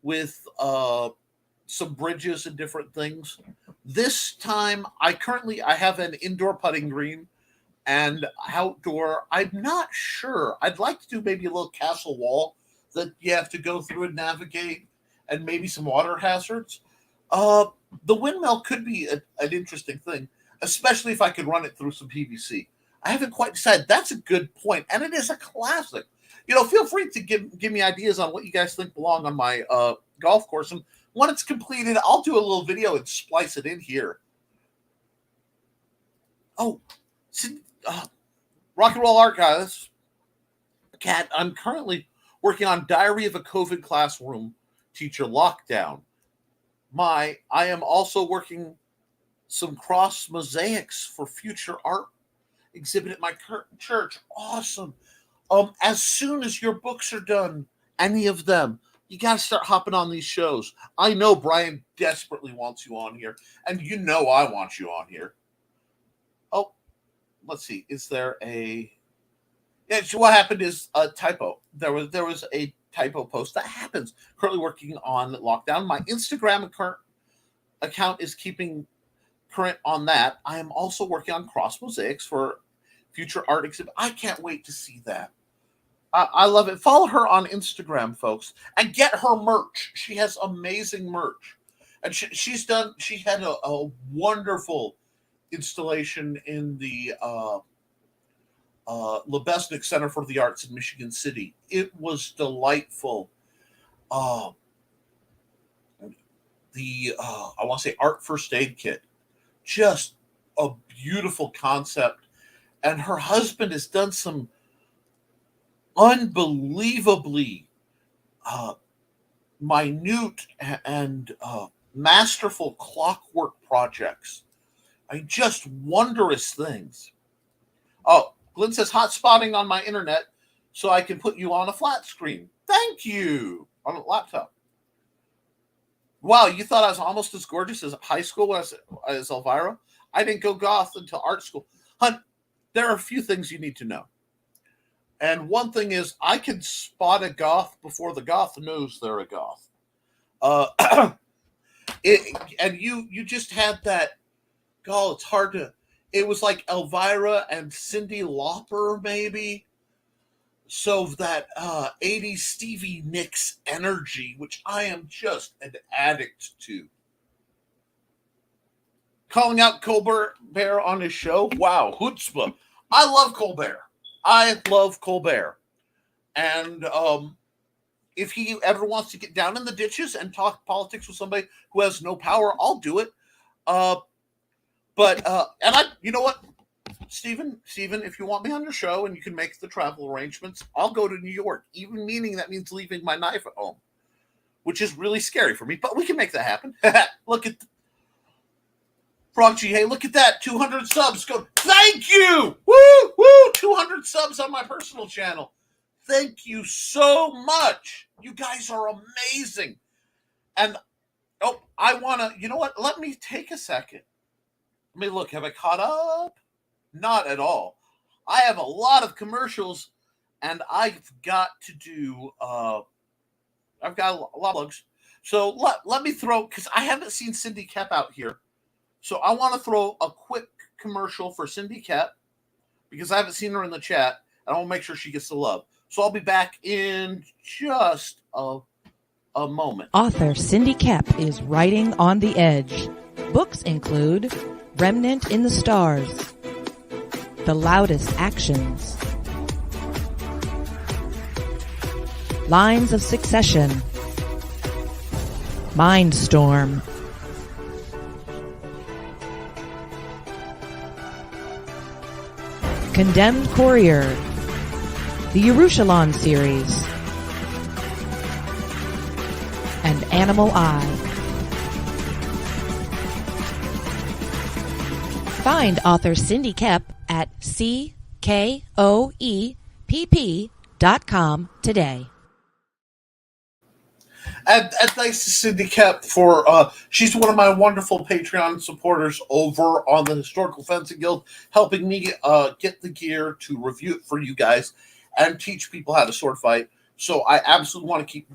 with some bridges and different things. This time, I have an indoor putting green and outdoor. I'm not sure. I'd like to do maybe a little castle wall that you have to go through and navigate, and maybe some water hazards. The windmill could be an interesting thing, especially if I could run it through some PVC. I haven't quite decided. That's a good point, and it is a classic. Feel free to give me ideas on what you guys think belong on my golf course, and when it's completed, I'll do a little video and splice it in here. Oh, Rock and Roll Archives. Cat, I'm currently working on Diary of a COVID Classroom Teacher Lockdown. I am also working some cross mosaics for future art exhibit at my current church. Awesome. As soon as your books are done, any of them, you got to start hopping on these shows. I know Brian desperately wants you on here, and you know I want you on here. Oh, let's see. Is there a... Yeah, so what happened is a typo. There was a typo post. That happens. Currently working on lockdown. My Instagram account is keeping current on that. I am also working on cross mosaics for future art exhibit. I can't wait to see that. I love it. Follow her on Instagram, folks, and get her merch. She has amazing merch, and she had a wonderful installation in the Lebesnick Center for the Arts in Michigan City. It was delightful. I want to say art first aid kit, just a beautiful concept. And her husband has done some unbelievably minute and masterful clockwork projects. Just wondrous things. Oh, Glenn says hot spotting on my internet so I can put you on a flat screen. Thank you. On a laptop. Wow, you thought I was almost as gorgeous as high school as Elvira? I didn't go goth until art school. Hun, there are a few things you need to know. And one thing is, I can spot a goth before the goth knows they're a goth. And you just had that. God, it's hard to. It was like Elvira and Cyndi Lauper, maybe. So that 80s Stevie Nicks energy, which I am just an addict to. Calling out Colbert on his show. Wow, chutzpah. I love Colbert. And if he ever wants to get down in the ditches and talk politics with somebody who has no power, I'll do it. You know what, Stephen, if you want me on your show and you can make the travel arrangements, I'll go to New York, even meaning that means leaving my knife at home, which is really scary for me, but we can make that happen. Look at Frog G. Hey, look at that. 200 subs. Go. Thank you. Woo, woo. 200 subs on my personal channel. Thank you so much. You guys are amazing. And, I want to, you know what? Let me take a second. Let me look. Have I caught up? Not at all. I have a lot of commercials, and I've got to do, I've got a lot of plugs. So let me throw, because I haven't seen Cindy Koepp out here. So I want to throw a quick commercial for Cindy Koepp, because I haven't seen her in the chat, and I want to make sure she gets the love. So I'll be back in just a moment. Author Cindy Koepp is writing on the edge. Books include Remnant in the Stars, The Loudest Actions, Lines of Succession, Mindstorm, Condemned Courier, the Yerushalayim series, and Animal Eye. Find author Cindy Koepp at CKOEPP.com today. And thanks to Cindy Koepp for, she's one of my wonderful Patreon supporters over on the Historical Fencing Guild, helping me get the gear to review it for you guys and teach people how to sword fight. So I absolutely want to keep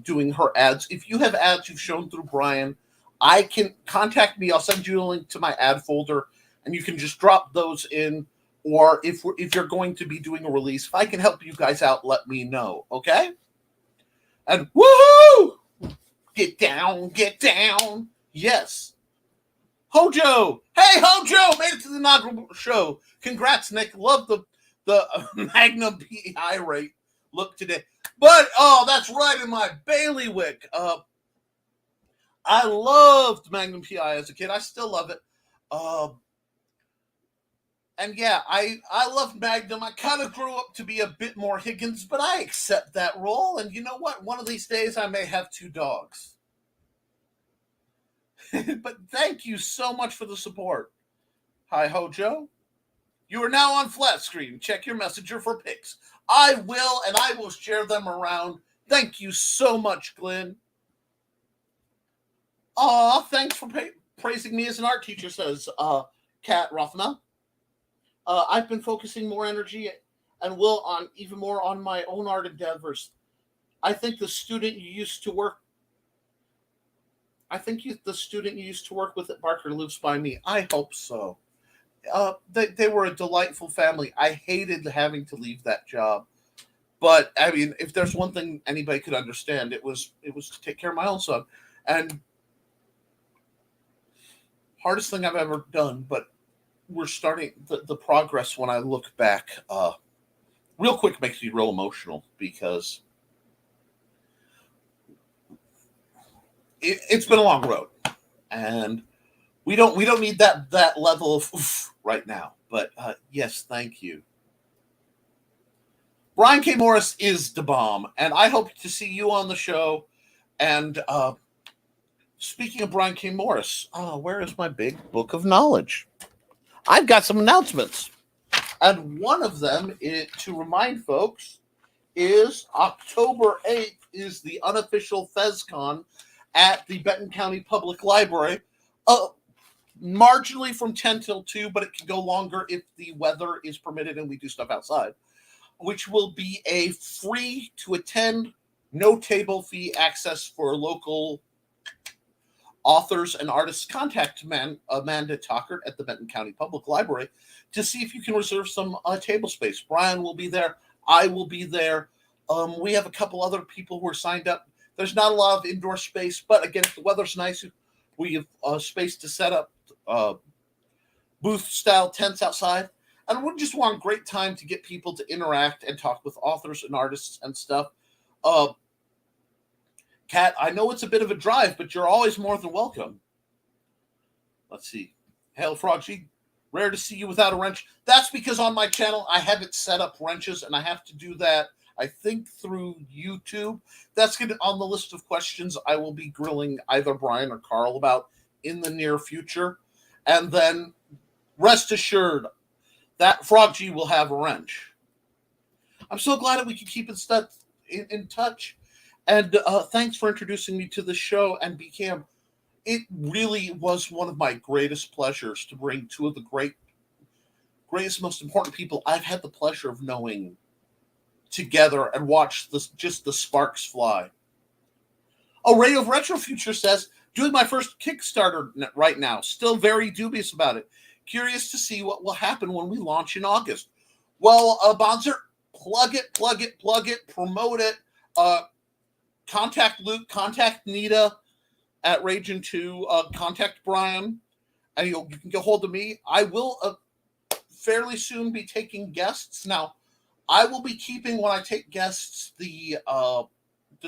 doing her ads. If you have ads you've shown through Brian, I can contact me. I'll send you a link to my ad folder, and you can just drop those in. Or if you're going to be doing a release, if I can help you guys out, let me know, okay? And woohoo! Get down, get down. Yes. Hojo! Hey, Hojo! Made it to the inaugural show. Congrats, Nick. Love the Magnum PI rate look today. But, that's right in my bailiwick. I loved Magnum PI as a kid. I still love it. And yeah, I love Magnum. I kind of grew up to be a bit more Higgins, but I accept that role. And you know what? One of these days I may have two dogs. But thank you so much for the support. Hi, Hojo. You are now on flat screen. Check your messenger for pics. I will, and I will share them around Thank you so much, Glenn. Thanks for praising me as an art teacher, says Kat Rothma. I've been focusing more energy and will on even more on my own art endeavors. I think the student you used to work the student you used to work with at Barker lives by me. I hope so. They were a delightful family. I hated having to leave that job. But I mean, if there's one thing anybody could understand, it was to take care of my own son. And hardest thing I've ever done, but we're starting the progress when I look back. Real quick makes me real emotional because it's been a long road, and we don't need that level of oof right now. But yes, thank you. Brian K. Morris is the bomb, and I hope to see you on the show. And speaking of Brian K. Morris, where is my big book of knowledge? I've got some announcements. And one of them, to remind folks, is October 8th is the unofficial FezCon at the Benton County Public Library. Marginally from 10 till 2, but it can go longer if the weather is permitted and we do stuff outside, which will be a free to attend, no table fee access for local authors and artists. Contact Amanda Tockert at the Benton County Public Library to see if you can reserve some table space. Brian will be there. I will be there. We have a couple other people who are signed up. There's not a lot of indoor space, but again, if the weather's nice, we have space to set up booth-style tents outside. And we just want a great time to get people to interact and talk with authors and artists and stuff. Kat, I know it's a bit of a drive, but you're always more than welcome. Let's see. Hail Froggy, rare to see you without a wrench. That's because on my channel, I haven't set up wrenches, and I have to do that, I think, through YouTube. That's going to on the list of questions I will be grilling either Brian or Carl about in the near future. And then rest assured that Froggy will have a wrench. I'm so glad that we can keep in touch. And thanks for introducing me to the show and BCAM. It really was one of my greatest pleasures to bring two of the greatest, most important people I've had the pleasure of knowing together and watch just the sparks fly. Ray of Retro Future says, doing my first Kickstarter right now. Still very dubious about it. Curious to see what will happen when we launch in August. Well, Bonzer, plug it, promote it. Contact Luke, contact Nita at Raging 2, contact Brian, and you can get hold of me. I will fairly soon be taking guests. Now, I will be keeping, when I take guests, the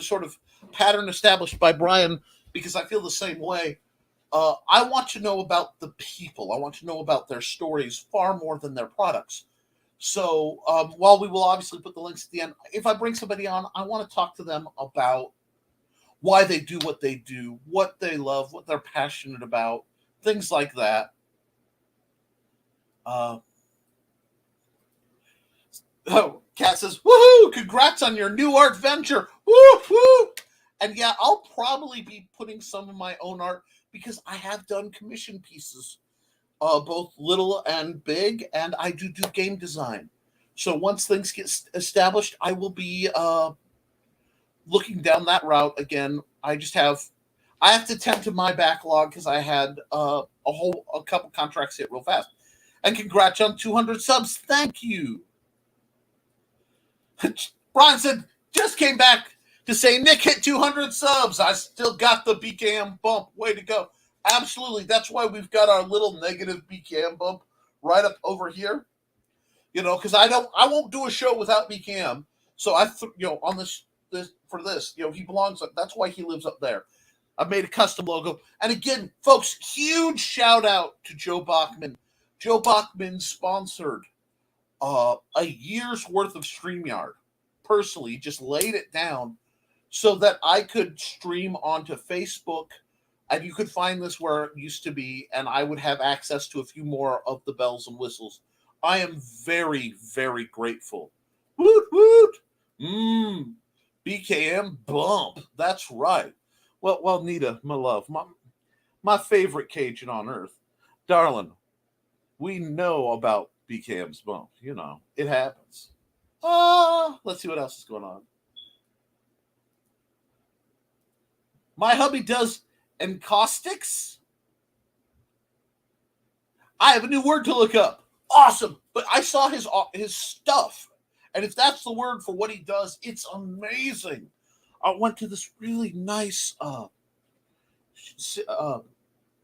sort of pattern established by Brian, because I feel the same way. I want to know about the people. I want to know about their stories far more than their products. So while we will obviously put the links at the end, if I bring somebody on, I want to talk to them about why they do what they do, what they love, what they're passionate about, things like that. Kat says, woohoo, congrats on your new art venture. Woo-hoo! And yeah, I'll probably be putting some of my own art because I have done commission pieces, both little and big, and I do game design. So once things get established, I will be looking down that route again. I have to tend to my backlog because I had a couple contracts hit real fast. And congrats on 200 subs. Thank you. Brian said, just came back to say Nick hit 200 subs. I still got the BKM bump. Way to go. Absolutely. That's why we've got our little negative BKM bump right up over here. Because I won't do a show without BKM. So on this for this, he belongs up. That's why he lives up there. I've made a custom logo. And again, folks, huge shout out to Joe Bachman. Joe Bachman sponsored a year's worth of StreamYard. Personally, just laid it down so that I could stream onto Facebook, and you could find this where it used to be, and I would have access to a few more of the bells and whistles. I am very, very grateful. Woot, woot. BKM bump. That's right. Well, Nita, my love, my favorite Cajun on earth, darling. We know about BKM's bump. You know, it happens. Let's see what else is going on. My hubby does encaustics. I have a new word to look up. Awesome. But I saw his stuff. And if that's the word for what he does, it's amazing. I went to this really nice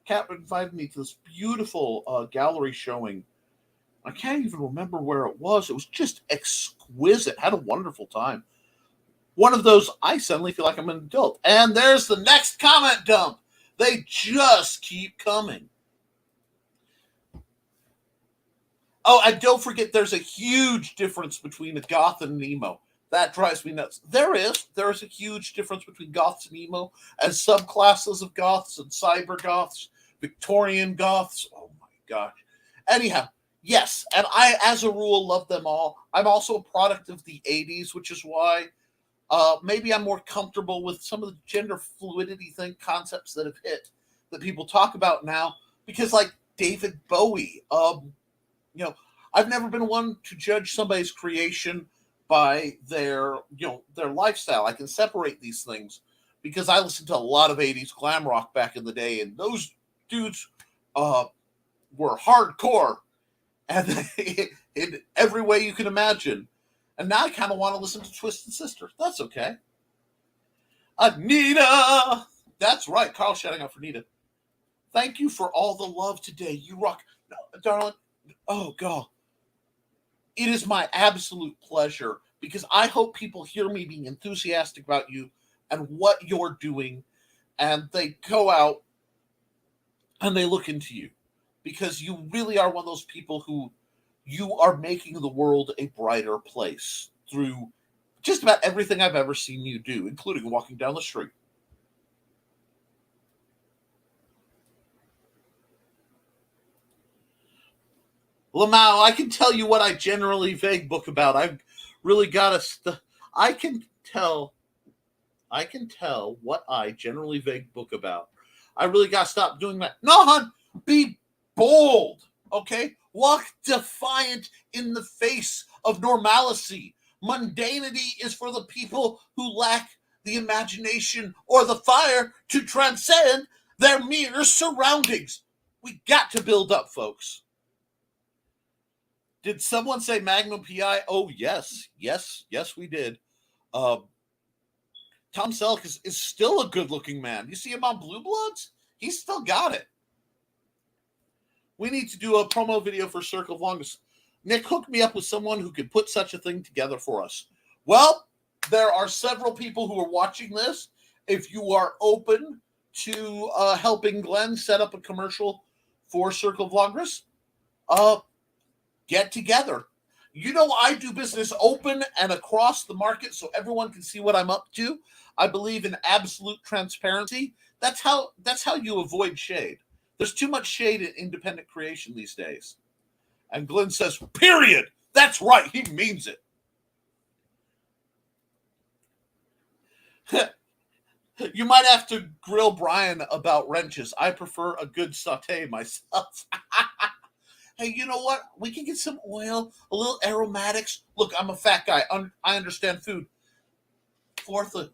Cap invited me to this beautiful gallery showing. I can't even remember where it was. It was just exquisite. Had a wonderful time. One of those, I suddenly feel like I'm an adult. And there's the next comment dump. They just keep coming. Oh, and don't forget, there's a huge difference between a goth and an emo. That drives me nuts. There is a huge difference between goths and emo, and subclasses of goths and cyber goths, Victorian goths. Oh my gosh. Anyhow, yes, and I, as a rule, love them all. I'm also a product of the 80s, which is why maybe I'm more comfortable with some of the gender fluidity concepts that have hit that people talk about now. Because, like David Bowie, I've never been one to judge somebody's creation by their lifestyle. I can separate these things because I listened to a lot of 80s glam rock back in the day, and those dudes were hardcore and in every way you can imagine. And now I kind of want to listen to Twisted Sister. That's okay. Anita! That's right. Carl shouting out for Anita. Thank you for all the love today. You rock. No, darling. Oh, God. It is my absolute pleasure because I hope people hear me being enthusiastic about you and what you're doing, and they go out and they look into you because you really are one of those people who you are making the world a brighter place through just about everything I've ever seen you do, including walking down the street. Lamau, I can tell you what I generally vague book about. I've really got I can tell what I generally vague book about. I really got to stop doing that. No, hon, be bold, okay? Walk defiant in the face of normalcy. Mundanity is for the people who lack the imagination or the fire to transcend their mere surroundings. We got to build up, folks. Did someone say Magnum PI? Oh, yes, we did. Tom Selleck is still a good-looking man. You see him on Blue Bloods? He's still got it. We need to do a promo video for Circle of Longest. Nick, hook me up with someone who could put such a thing together for us. Well, there are several people who are watching this. If you are open to helping Glenn set up a commercial for Circle of Longest, get together. You know, I do business open and across the market so everyone can see what I'm up to. I believe in absolute transparency. That's how you avoid shade. There's too much shade in independent creation these days. And Glenn says, period. That's right. He means it. You might have to grill Brian about wrenches. I prefer a good saute myself. Hey, you know what? We can get some oil, a little aromatics. Look, I'm a fat guy. I understand food. 4th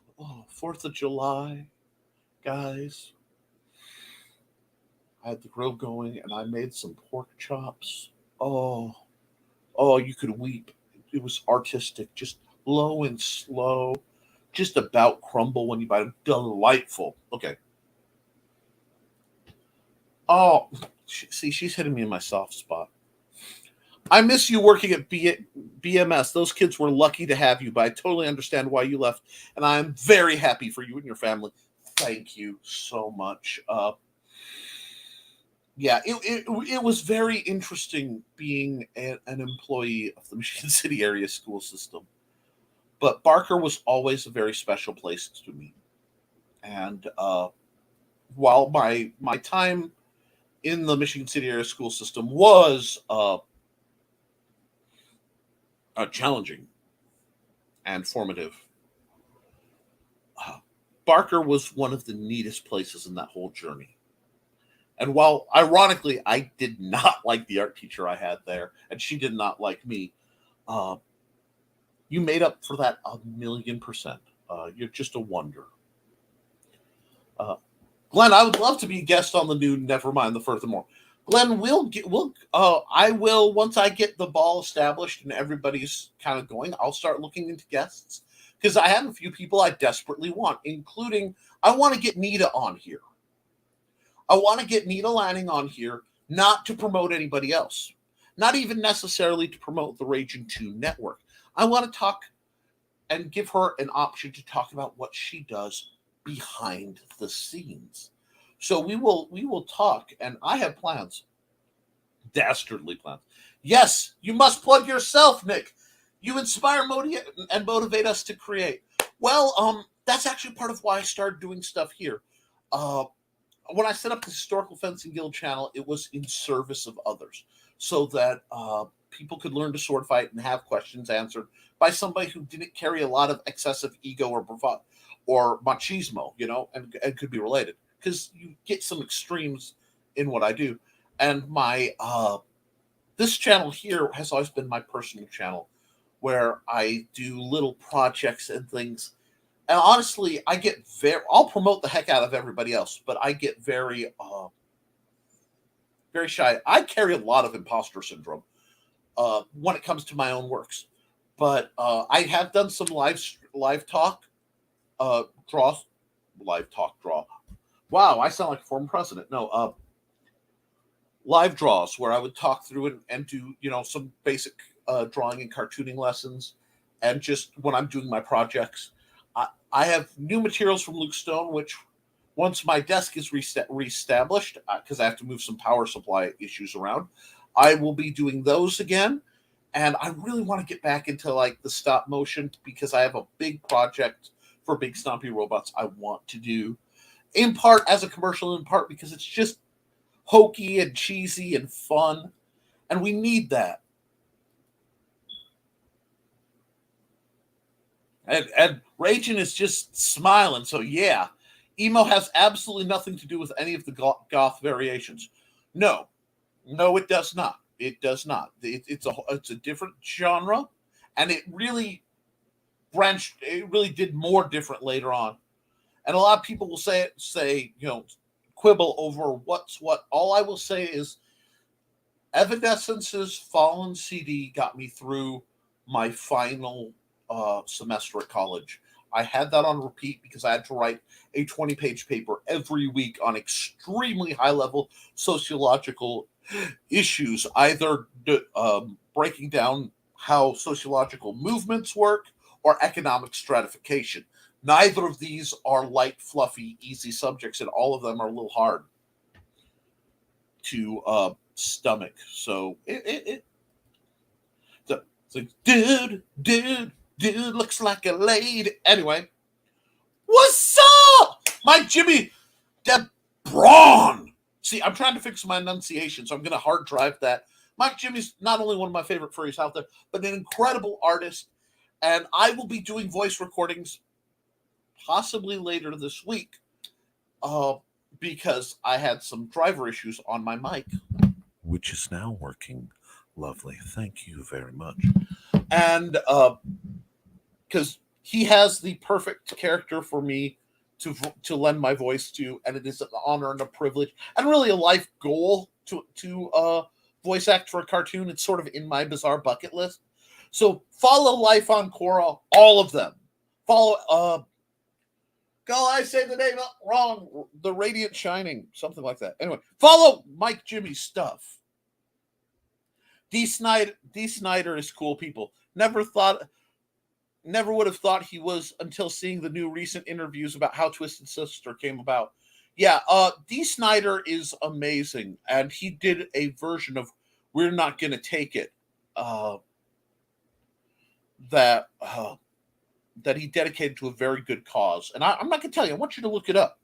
of July, guys. I had the grill going, and I made some pork chops. Oh, you could weep. It was artistic, just low and slow, just about crumble when you bite them. Delightful. Okay. Oh, see, she's hitting me in my soft spot. I miss you working at BMS. Those kids were lucky to have you, but I totally understand why you left, and I'm very happy for you and your family. Thank you so much. Yeah, it was very interesting being an employee of the Michigan City area school system. But Barker was always a very special place to me. And while my time in the Michigan City area school system was challenging and formative, Barker was one of the neatest places in that whole journey. And while, ironically, I did not like the art teacher I had there, and she did not like me, you made up for that 1,000,000%. You're just a wonder. Glenn, I would love to be a guest on the new Nevermind the Furthermore. Glenn, I will, once I get the ball established and everybody's kind of going, I'll start looking into guests. Because I have a few people I desperately want, including, I want to get Nita on here. I want to get Nita Lanning on here, not to promote anybody else. Not even necessarily to promote the Raging 2 network. I want to talk and give her an option to talk about what she does behind the scenes. So we will talk, and I have plans. Dastardly plans. Yes, you must plug yourself, Nick. You inspire and motivate us to create. Well, that's actually part of why I started doing stuff here. When I set up the Historical Fencing Guild channel, it was in service of others, so that people could learn to sword fight and have questions answered by somebody who didn't carry a lot of excessive ego or bravado or machismo, and could be related. Because you get some extremes in what I do. And my this channel here has always been my personal channel, where I do little projects and things. And honestly, I'll promote the heck out of everybody else, but I get very, very shy. I carry a lot of imposter syndrome when it comes to my own works. But I have done some live talk draw. Wow, I sound like a former president. No, live draws where I would talk through it and do, some basic drawing and cartooning lessons. And just when I'm doing my projects, I have new materials from Luke Stone, which once my desk is reestablished, because I have to move some power supply issues around, I will be doing those again. And I really want to get back into like the stop motion, because I have a big project for Big Stompy Robots I want to do, in part as a commercial, in part because it's just hokey and cheesy and fun, and we need that. And Raging is just smiling, so yeah, emo has absolutely nothing to do with any of the goth variations. No, it does not. It does not. It's a different genre, and it really branched. It really did more different later on. And a lot of people will say, quibble over what's what. All I will say is Evanescence's Fallen CD got me through my final semester at college. I had that on repeat because I had to write a 20-page paper every week on extremely high-level sociological issues, either breaking down how sociological movements work or economic stratification. Neither of these are light, fluffy, easy subjects, and all of them are a little hard to stomach. So it's like, dude looks like a lady. Anyway, what's up, Mike Jimmy? Braun. See, I'm trying to fix my enunciation, so I'm going to hard drive that. Mike Jimmy's not only one of my favorite furries out there, but an incredible artist. And I will be doing voice recordings possibly later this week because I had some driver issues on my mic, which is now working. Lovely. Thank you very much. And because he has the perfect character for me to lend my voice to, and it is an honor and a privilege and really a life goal to voice act for a cartoon. It's sort of in my bizarre bucket list. So follow Life on Quora, all of them. Follow I say the name wrong. The Radiant Shining, something like that. Anyway, follow Mike Jimmy's stuff. D. Snyder is cool, people. Never would have thought he was until seeing the new recent interviews about how Twisted Sister came about. Yeah, D. Snyder is amazing, and he did a version of We're Not Gonna Take It that he dedicated to a very good cause. And I'm not going to tell you. I want you to look it up.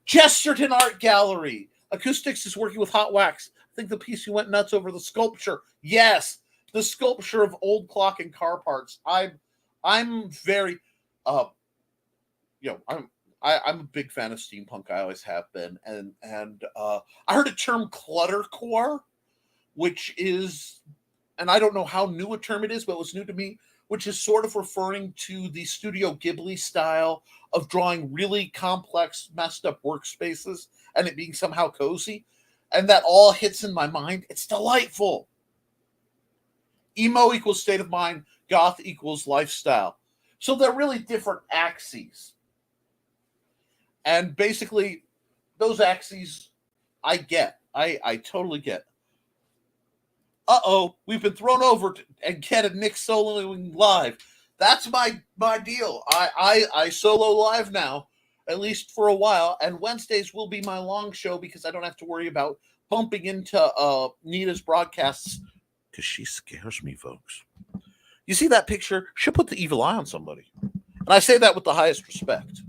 Chesterton Art Gallery. Acoustics is working with Hot Wax. I think the PC went nuts over the sculpture. Yes, the sculpture of old clock and car parts. I'm very, I'm a big fan of steampunk. I always have been, and I heard a term cluttercore, which is, and I don't know how new a term it is, but it was new to me, which is sort of referring to the Studio Ghibli style of drawing really complex, messed up workspaces and it being somehow cozy, and that all hits in my mind. It's delightful. Emo equals state of mind, goth equals lifestyle. So they're really different axes. And basically, those axes I get. I totally get. We've been thrown over and get a Nick soloing live. That's my deal. I solo live now, at least for a while, and Wednesdays will be my long show because I don't have to worry about bumping into Nita's broadcasts because she scares me, folks. You see that picture? She'll put the evil eye on somebody. And I say that with the highest respect.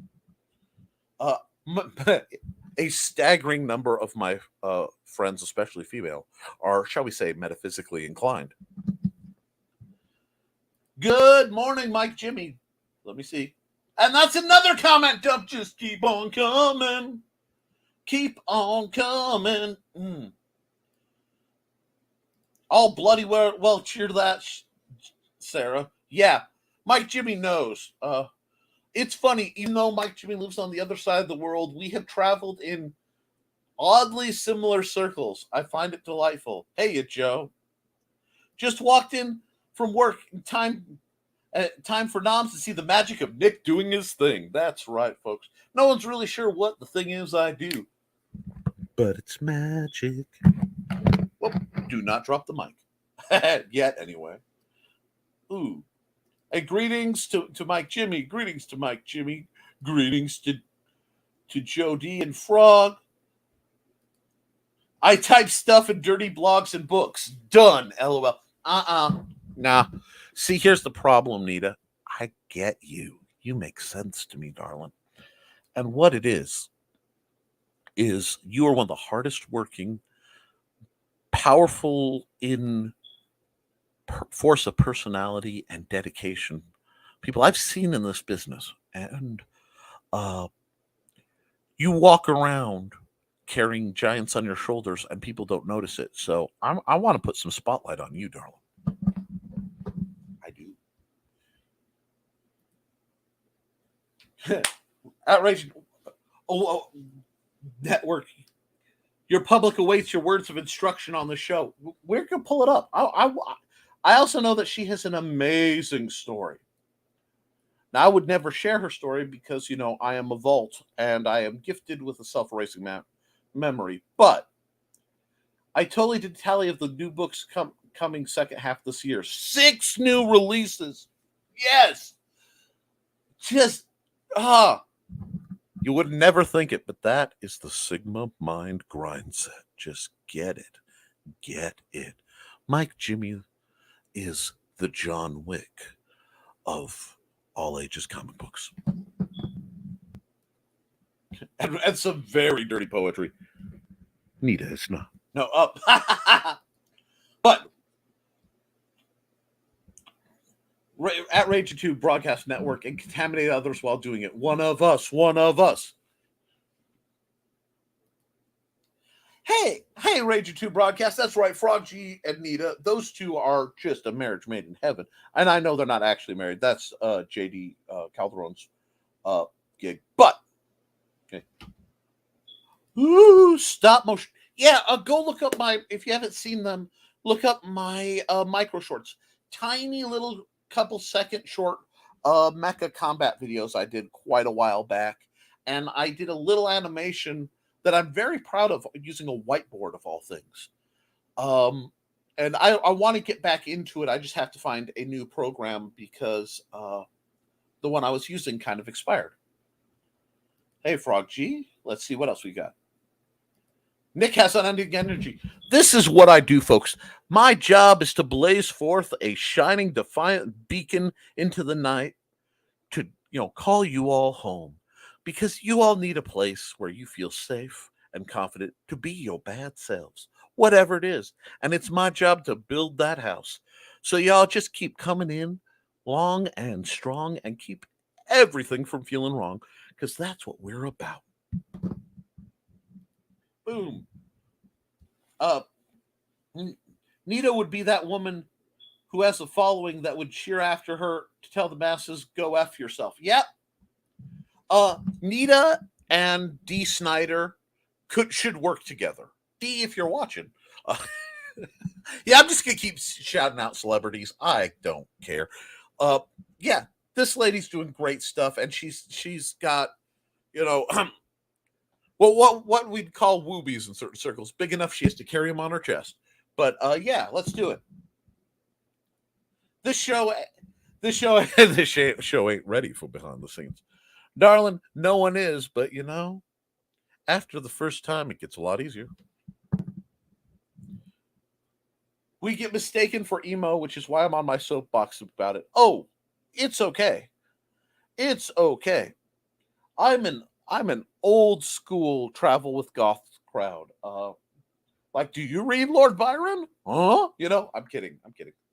A staggering number of my friends, especially female, are, shall we say, metaphysically inclined. Good morning, Mike Jimmy. Let me see. And that's another comment. Don't just keep on coming. Keep on coming. All bloody well, cheer to that, Sarah. Yeah, Mike Jimmy knows. It's funny, even though Mike Jimmy lives on the other side of the world, we have traveled in oddly similar circles. I find it delightful. Hey, Joe. Just walked in from work in time for noms to see the magic of Nick doing his thing. That's right, folks. No one's really sure what the thing is I do. But it's magic. Well, do not drop the mic. Yet, anyway. Ooh. And greetings to Mike Jimmy. Greetings to Mike Jimmy. Greetings to Joe D and Frog. I type stuff in dirty blogs and books. Done. LOL. Nah. See, here's the problem, Nita. I get you. You make sense to me, darling. And what it is you are one of the hardest working, powerful in force of personality and dedication people I've seen in this business. And you walk around carrying giants on your shoulders and people don't notice it. So I want to put some spotlight on you, darling. I do. Outrage. Network. Your public awaits your words of instruction on the show. We're going to pull it up. I also know that she has an amazing story. Now, I would never share her story because, I am a vault and I am gifted with a self-erasing memory. But I totally did tally of the new books coming second half this year. 6 new releases. Yes. Just, you would never think it, but that is the Sigma Mind grind set. Just get it. Get it. Mike Jimmy is the John Wick of all ages comic books. And some very dirty poetry. Nita is not. No, up. But at Rage 2 Broadcast Network and contaminate others while doing it. One of us. Hey, Rage 2 Broadcast. That's right, Frog G and Nita. Those two are just a marriage made in heaven. And I know they're not actually married. That's JD Calderon's gig. But, okay. Ooh, stop motion. Yeah, go look up if you haven't seen them, look up my micro shorts. Tiny little couple second short mecha combat videos I did quite a while back. And I did a little animation that I'm very proud of using a whiteboard of all things. And I want to get back into it. I just have to find a new program because the one I was using kind of expired. Hey, Frog G, let's see what else we got. Nick has unending energy. This is what I do, folks. My job is to blaze forth a shining, defiant beacon into the night to, call you all home. Because you all need a place where you feel safe and confident to be your bad selves, whatever it is. And it's my job to build that house. So y'all just keep coming in long and strong and keep everything from feeling wrong. because that's what we're about. Boom. Nita would be that woman who has a following that would cheer after her to tell the masses, go F yourself. Yep. Nita and Dee Snider should work together. Dee, if you're watching. Yeah, I'm just going to keep shouting out celebrities. I don't care. Yeah, this lady's doing great stuff, and she's got, well, what we'd call woobies in certain circles, big enough she has to carry them on her chest. But yeah, let's do it. This show ain't ready for behind the scenes, darling. No one is, but after the first time, it gets a lot easier. We get mistaken for emo, which is why I'm on my soapbox about it. Oh, it's okay. It's okay. I'm an old school travel with goth crowd. Like, do you read Lord Byron? Huh? I'm kidding.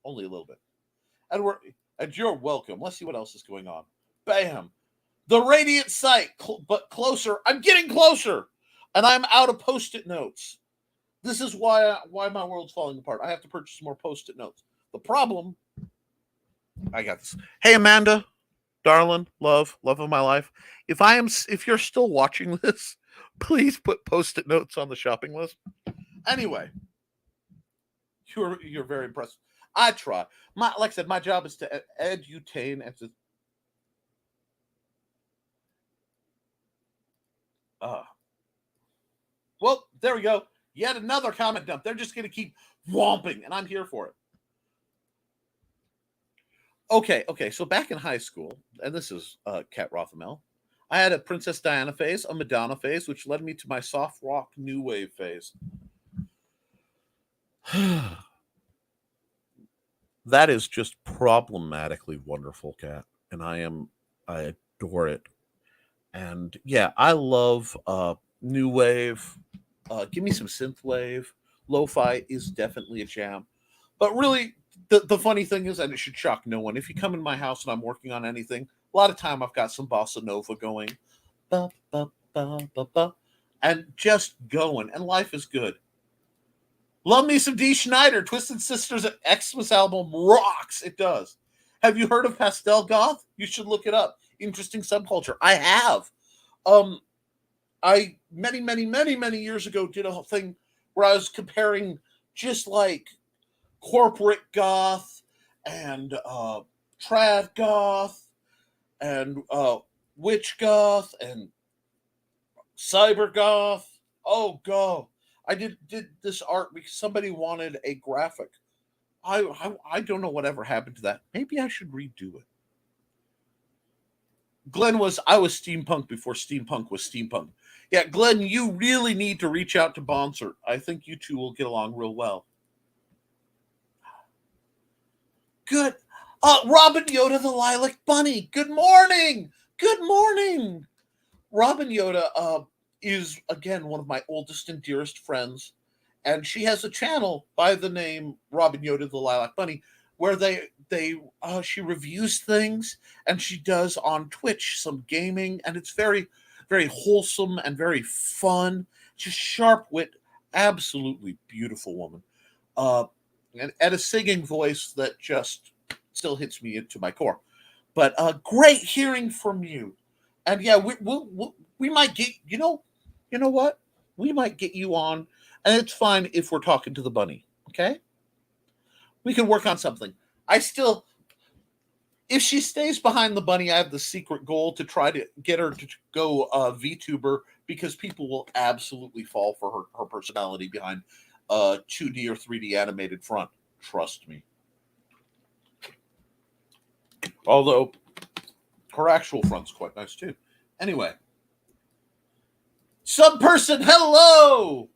Only a little bit. And you're welcome. Let's see what else is going on. Bam. The Radiant Sight, but closer. I'm getting closer. And I'm out of Post-it notes. This is why my world's falling apart. I have to purchase more Post-it notes. The problem, I got this. Hey, Amanda, darling, love of my life. If you're still watching this, please put Post-it notes on the shopping list. Anyway, you're very impressive. I try. Like I said, my job is to edutain and to. Well, there we go. Yet another comment dump. They're just going to keep whomping, and I'm here for it. Okay. So back in high school, and this is Kat Rothamel, I had a Princess Diana phase, a Madonna phase, which led me to my soft rock new wave phase. That is just problematically wonderful, Kat, and I adore it. And yeah, I love new wave. Give me some synth wave. Lo-fi is definitely a jam. But really, the funny thing is, and it should shock no one, if you come in my house and I'm working on anything, a lot of time I've got some bossa nova going. Ba, ba, ba, ba, ba, and just going. And life is good. Love me some Dee Snider. Twisted Sister's Xmas album rocks. It does. Have you heard of Pastel Goth? You should look it up. Interesting subculture. I have. I many years ago did a whole thing where I was comparing just like corporate goth and trad goth and witch goth and cyber goth. Oh god, I did this art because somebody wanted a graphic. I don't know whatever happened to that. Maybe I should redo it. I was steampunk before steampunk was steampunk. Yeah, Glenn, you really need to reach out to Bonsert. I think you two will get along real well. Good. Robin Yoda, the Lilac Bunny. Good morning. Good morning. Robin Yoda is, again, one of my oldest and dearest friends. And she has a channel by the name Robin Yoda, the Lilac Bunny, where she reviews things, and she does on Twitch some gaming, and it's very, very wholesome and very fun. Just sharp wit, absolutely beautiful woman, and a singing voice that just still hits me into my core. But great hearing from you, and yeah, we might get you know what, we might get you on, and it's fine if we're talking to the bunny. Okay. We can work on something. If she stays behind the bunny, I have the secret goal to try to get her to go VTuber, because people will absolutely fall for her personality behind 2D or 3D animated front. Trust me. Although her actual front's quite nice too. Anyway. Some person, hello!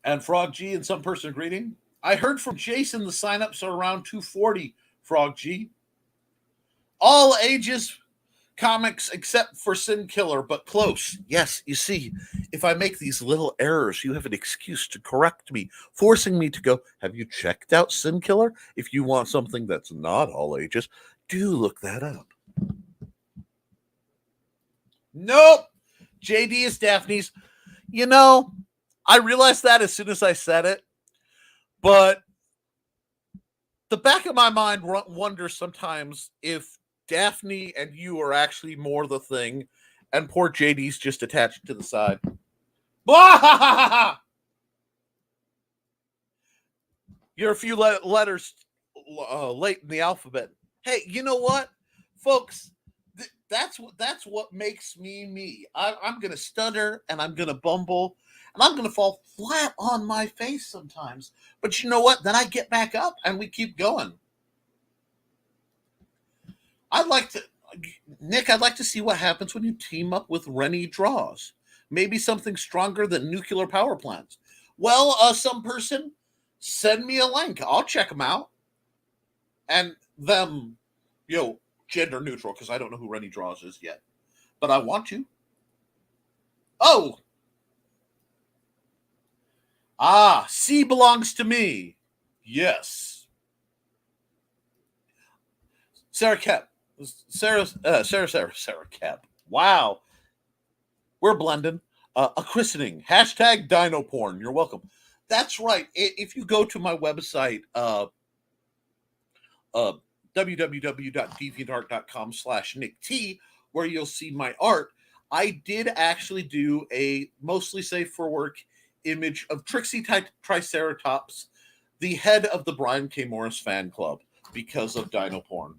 And Frog G and some person greeting. I heard from Jason the signups are around 240, Frog G. All ages comics except for Sin Killer, but close. Yes, you see, if I make these little errors, you have an excuse to correct me, forcing me to go, have you checked out Sin Killer? If you want something that's not all ages, do look that up. Nope. JD is Daphne's. You know, I realized that as soon as I said it, but the back of my mind wonders sometimes if Daphne and you are actually more the thing, and poor JD's just attached to the side. You're a few letters late in the alphabet. Hey, you know what, folks? That's what makes me me. I'm gonna stutter and I'm gonna bumble and I'm gonna fall flat on my face sometimes. But you know what? Then I get back up and we keep going. I'd like to, Nick. I'd like to see what happens when you team up with Rennie Draws. Maybe something stronger than nuclear power plants. Well, some person send me a link. I'll check them out. And them, gender neutral, because I don't know who Rennie Draws is yet. But I want to. Oh! C belongs to me. Yes. Sarah Koepp. Sarah Koepp. Wow. We're blending. A christening. Hashtag dino porn. You're welcome. That's right. If you go to my website, www.deviantart.com/NickT, where you'll see my art, I did actually do a mostly safe for work image of Trixie Triceratops, the head of the Brian K. Morris fan club, because of dino porn.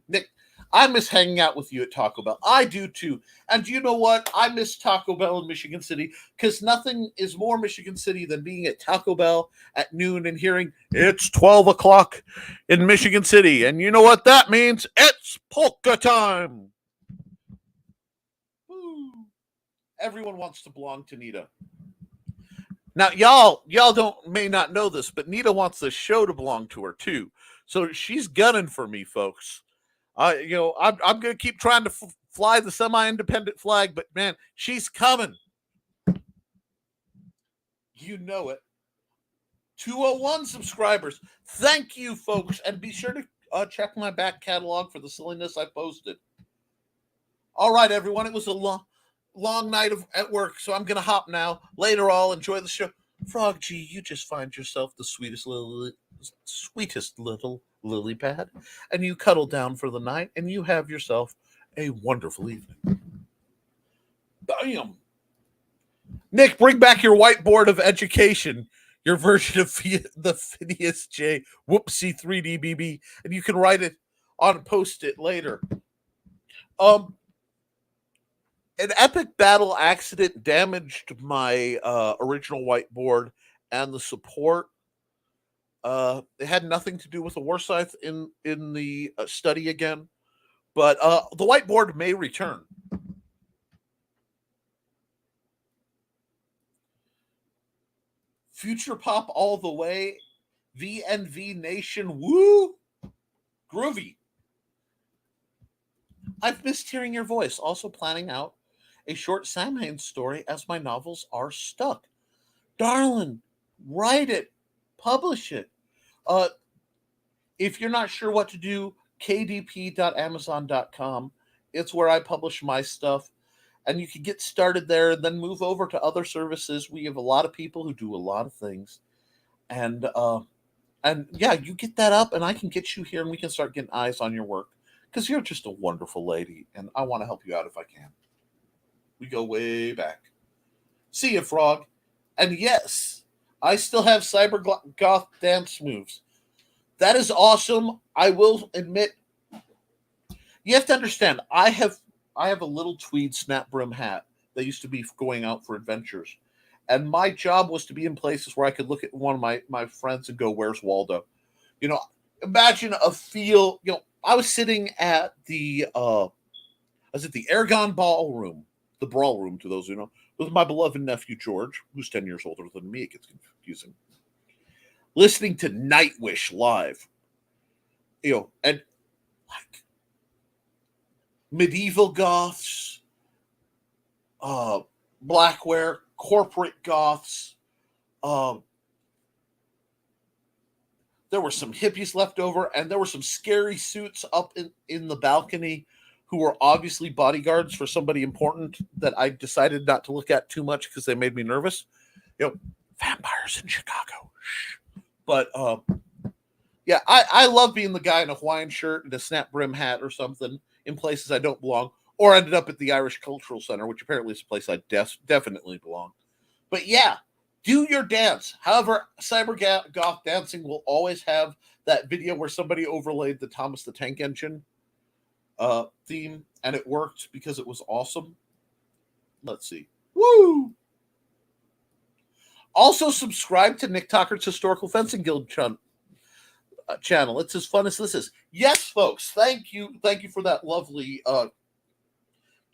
Nick, I miss hanging out with you at Taco Bell. I do too. And you know what? I miss Taco Bell in Michigan City because nothing is more Michigan City than being at Taco Bell at noon and hearing it's 12 o'clock in Michigan City. And you know what that means? It's polka time. Woo. Everyone wants to belong to Nita. Now, y'all may not know this, but Nita wants the show to belong to her too. So she's gunning for me, folks. I'm going to keep trying to fly the semi-independent flag, but man, she's coming. You know it. 201 subscribers. Thank you, folks, and be sure to check my back catalog for the silliness I posted. All right, everyone. It was a long night at work, so I'm going to hop now. Later, I'll enjoy the show. Frog G, you just find yourself the sweetest little lily pad, and you cuddle down for the night, and you have yourself a wonderful evening. Bam! Nick, bring back your whiteboard of education, your version of the Phineas J. Whoopsie 3D BB, and you can write it on Post-it later. An epic battle accident damaged my original whiteboard and the support. It had nothing to do with the war scythe in the study again, but the whiteboard may return. Future pop all the way, VNV Nation, woo, groovy. I've missed hearing your voice. Also planning out a short Samhain story as my novels are stuck. Darling, write it, publish it. If you're not sure what to do, kdp.amazon.com. It's where I publish my stuff. And you can get started there and then move over to other services. We have a lot of people who do a lot of things. And yeah, you get that up and I can get you here and we can start getting eyes on your work. Because you're just a wonderful lady. And I want to help you out if I can. We go way back. See you, Frog. And yes, I still have cyber goth dance moves. That is awesome. I will admit, you have to understand, I have a little tweed snap brim hat that used to be going out for adventures. And my job was to be in places where I could look at one of my friends and go, where's Waldo? Imagine a feel, I was sitting at the Aragon Ballroom, the Brawl Room, to those who know, with my beloved nephew George, who's 10 years older than me. It gets confusing. Listening to Nightwish live, and like medieval goths, Blackware, corporate goths. There were some hippies left over, and there were some scary suits up in the balcony who were obviously bodyguards for somebody important that I decided not to look at too much because they made me nervous. Vampires in Chicago. But yeah, I love being the guy in a Hawaiian shirt and a snap brim hat or something in places I don't belong, or ended up at the Irish Cultural Center, which apparently is a place I definitely belong. But yeah, do your dance. However, Cyber Goth Dancing will always have that video where somebody overlaid the Thomas the Tank Engine theme, and it worked because it was awesome. Let's see. Woo! Also, subscribe to Nick Tockert's Historical Fencing Guild channel. It's as fun as this is. Yes, folks. Thank you for that lovely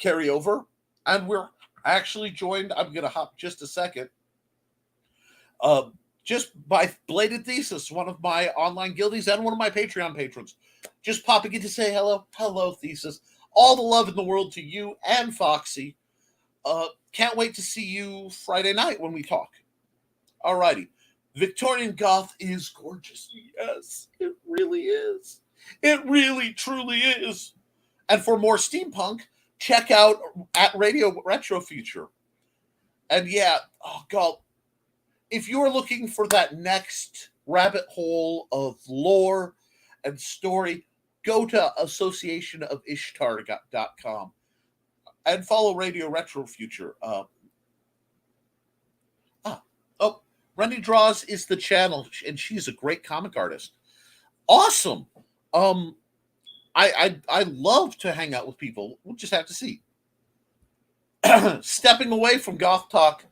carryover. And we're actually joined. I'm going to hop just a second. Just by Bladed Thesis, one of my online guildies and one of my Patreon patrons, just popping in to say hello. Hello, Thesis. All the love in the world to you and Foxy. Can't wait to see you Friday night when we talk. Alrighty. Victorian Goth is gorgeous. Yes, it really is. It really, truly is. And for more steampunk, check out at Radio Retro Future. And yeah, oh God, if you're looking for that next rabbit hole of lore and story, go to associationofishtar.com and follow Radio Retro Future. Rennie Draws is the channel, and she's a great comic artist. Awesome. I love to hang out with people. We'll just have to see. Stepping away from goth talk,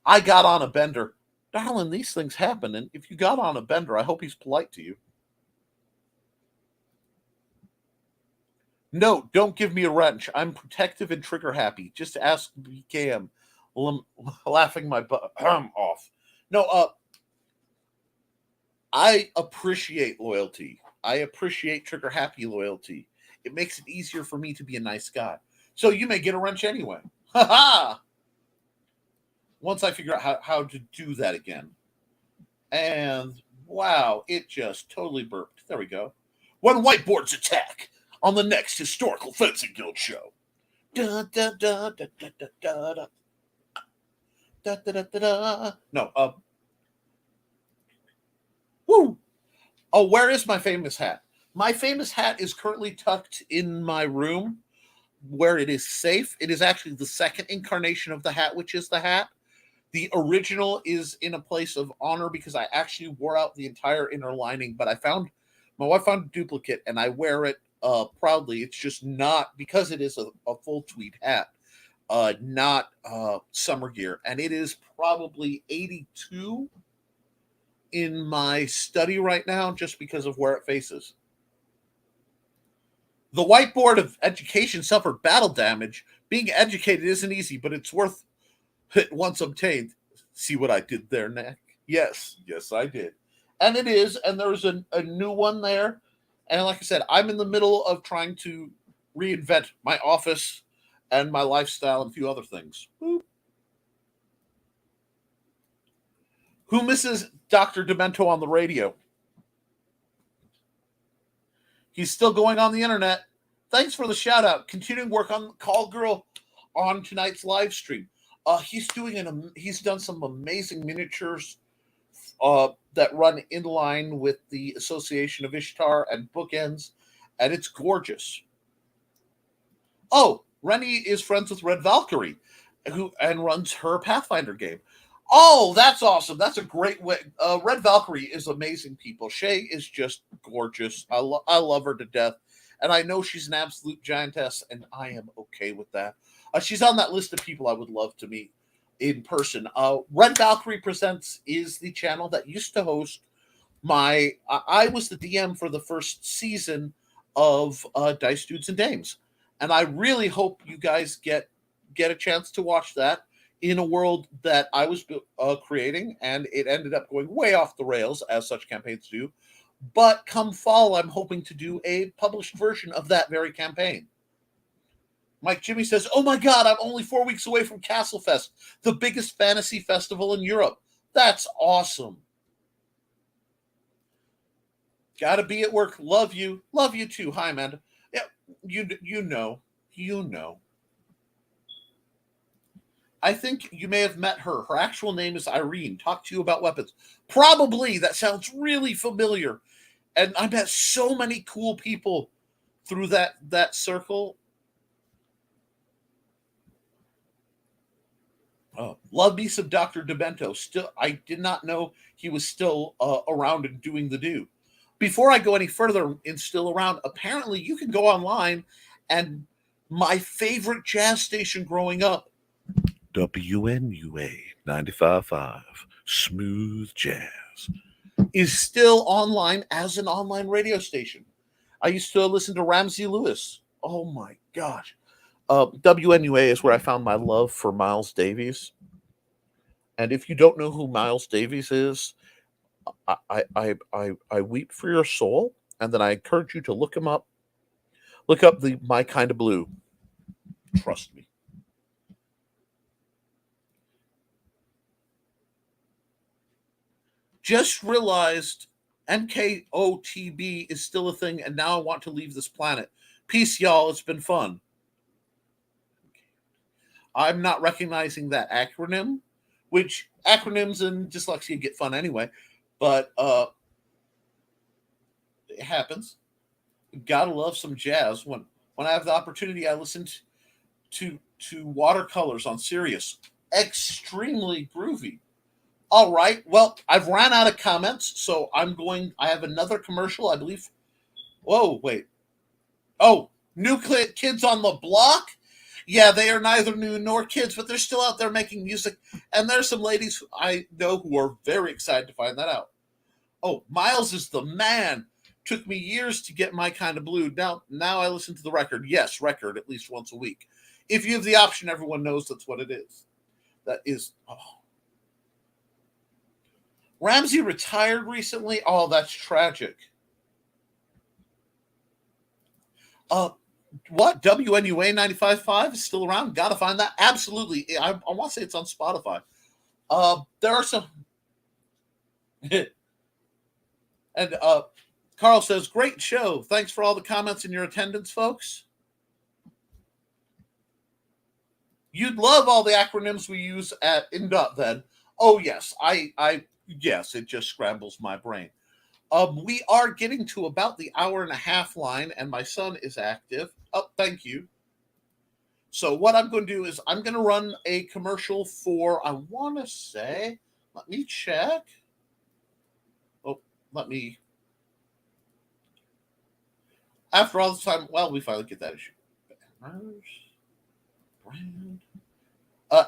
I got on a bender. Darling, these things happen, and if you got on a bender, I hope he's polite to you. No, don't give me a wrench. I'm protective and trigger happy. Just ask BKM. Well, I'm laughing my butt off. No, I appreciate loyalty. I appreciate trigger happy loyalty. It makes it easier for me to be a nice guy. So you may get a wrench anyway. Ha ha! Once I figure out how to do that again. And wow, it just totally burped. There we go. When whiteboards attack on the next Historical Fencing Guild show. Da, da, da, da, da, da, da, da. Da, da, da, da, da. No, woo! Oh, where is my famous hat? My famous hat is currently tucked in my room where it is safe. It is actually the second incarnation of the hat, which is the hat. The original is in a place of honor because I actually wore out the entire inner lining, but my wife found a duplicate and I wear it proudly. It's just not, because it is a full tweed hat, not summer gear. And it is probably 82 in my study right now just because of where it faces. The whiteboard of education suffered battle damage. Being educated isn't easy, but it's worth it once obtained. See what I did there, Nick? Yes, I did. And it is, and there's a new one there. And like I said, I'm in the middle of trying to reinvent my office and my lifestyle and a few other things. Boop. Who misses Dr. Demento on the radio? He's still going on the internet. Thanks for the shout out. Continuing work on Call Girl on tonight's live stream. He's done some amazing miniatures that run in line with the Association of Ishtar and bookends, and it's gorgeous. Oh, Rennie is friends with Red Valkyrie, and runs her Pathfinder game. Oh, that's awesome. That's a great way. Red Valkyrie is amazing, people. Shay is just gorgeous. I love her to death. And I know she's an absolute giantess, and I am okay with that. She's on that list of people I would love to meet in person. Red Valkyrie Presents is the channel that used to host I was the DM for the first season of Dice Dudes and Dames. And I really hope you guys get a chance to watch that in a world that I was creating, and it ended up going way off the rails, as such campaigns do. But come fall, I'm hoping to do a published version of that very campaign. Mike Jimmy says, oh my God, I'm only 4 weeks away from Castlefest, the biggest fantasy festival in Europe. That's awesome. Gotta be at work. Love you. Love you too. Hi, Amanda. Yeah, you know. You know. I think you may have met her. Her actual name is Irene. Talk to you about weapons. Probably. That sounds really familiar. And I met so many cool people through that circle. Love me some Dr. Demento. Still, I did not know he was still around and doing the do. Before I go any further and still around, apparently you can go online and my favorite jazz station growing up, WNUA 95.5, Smooth Jazz, is still online as an online radio station. I used to listen to Ramsey Lewis. Oh my gosh. WNUA is where I found my love for Miles Davis. And if you don't know who Miles Davis is, I weep for your soul. And then I encourage you to look him up. Look up the My Kind of Blue. Trust me. Just realized NKOTB is still a thing, and now I want to leave this planet. Peace, y'all. It's been fun. I'm not recognizing that acronym, which acronyms and dyslexia get fun anyway, but it happens. Gotta love some jazz. When I have the opportunity, I listen to Watercolors on Sirius. Extremely groovy. All right. Well, I've ran out of comments, so I have another commercial, I believe. Whoa, wait. Oh, New Kids on the Block? Yeah, they are neither new nor kids, but they're still out there making music. And there's some ladies I know who are very excited to find that out. Oh, Miles is the man. Took me years to get My Kind of Blue. Now I listen to the record. Yes, record at least once a week. If you have the option, everyone knows that's what it is. That is, Ramsey retired recently. Oh, that's tragic. What? WNUA 95.5 is still around? Gotta find that. Absolutely. I want to say it's on Spotify. There are some. And Carl says, great show. Thanks for all the comments and your attendance, folks. You'd love all the acronyms we use at INDOT then. Oh, yes. Yes, it just scrambles my brain. We are getting to about the hour and a half line, and my son is active. Oh, thank you. So what I'm going to do is I'm going to run a commercial for, I want to say, let me check. After all this time, well, we finally get that issue. Brand.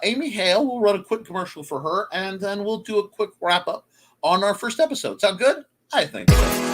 Amy Hale will run a quick commercial for her, and then we'll do a quick wrap up on our first episode. Sound good? I think so.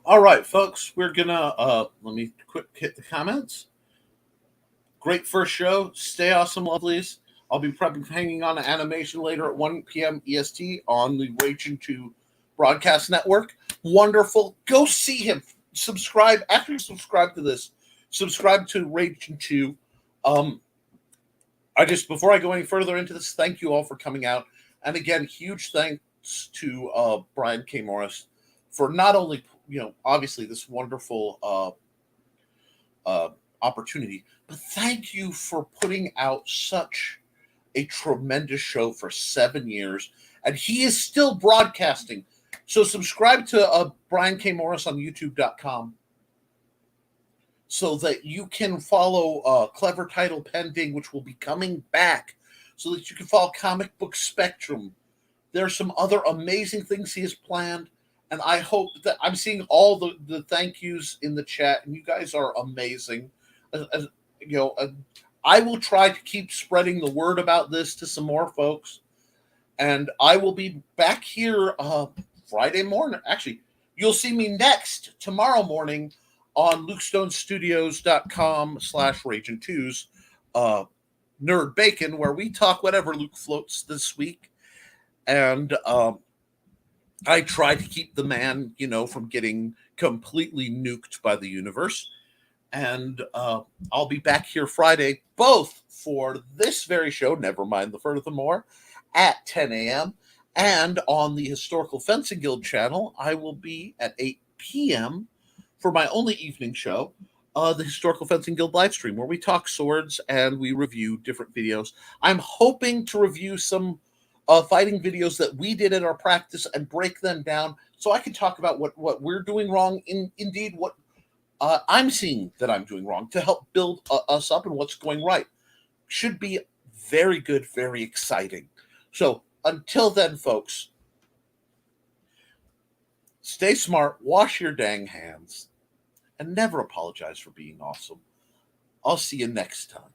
All right, folks, we're gonna let me quick hit the comments. Great first show. Stay awesome, lovelies. I'll be hanging on an animation later at 1 p.m. EST on the Raging 2 broadcast network. Wonderful. Go see him. Subscribe. After you subscribe to this, subscribe to Raging 2. Before I go any further into this, thank you all for coming out. And again, huge thanks to Brian K. Morris for not only, obviously this wonderful opportunity, but thank you for putting out such a tremendous show for 7 years. And he is still broadcasting. So subscribe to Brian K. Morris on YouTube.com so that you can follow Clever Title Pending, which will be coming back, so that you can follow Comic Book Spectrum. There are some other amazing things he has planned. And I hope that I'm seeing all the thank yous in the chat, and you guys are amazing. As, you know, I will try to keep spreading the word about this to some more folks, and I will be back here Friday morning. Actually, you'll see me next tomorrow morning on lukestonestudios.com/Raging2's Nerd Bacon, where we talk whatever Luke floats this week. And I try to keep the man, from getting completely nuked by the universe. And I'll be back here Friday, both for this very show, Nevermind the Furthermore, at 10 a.m. And on the Historical Fencing Guild channel, I will be at 8 p.m. for my only evening show, the Historical Fencing Guild live stream, where we talk swords and we review different videos. I'm hoping to review some fighting videos that we did in our practice and break them down so I can talk about what we're doing wrong, indeed what I'm seeing that I'm doing wrong, to help build us up and what's going right. Should be very good, very exciting. So until then, folks, stay smart, wash your dang hands, and never apologize for being awesome. I'll see you next time.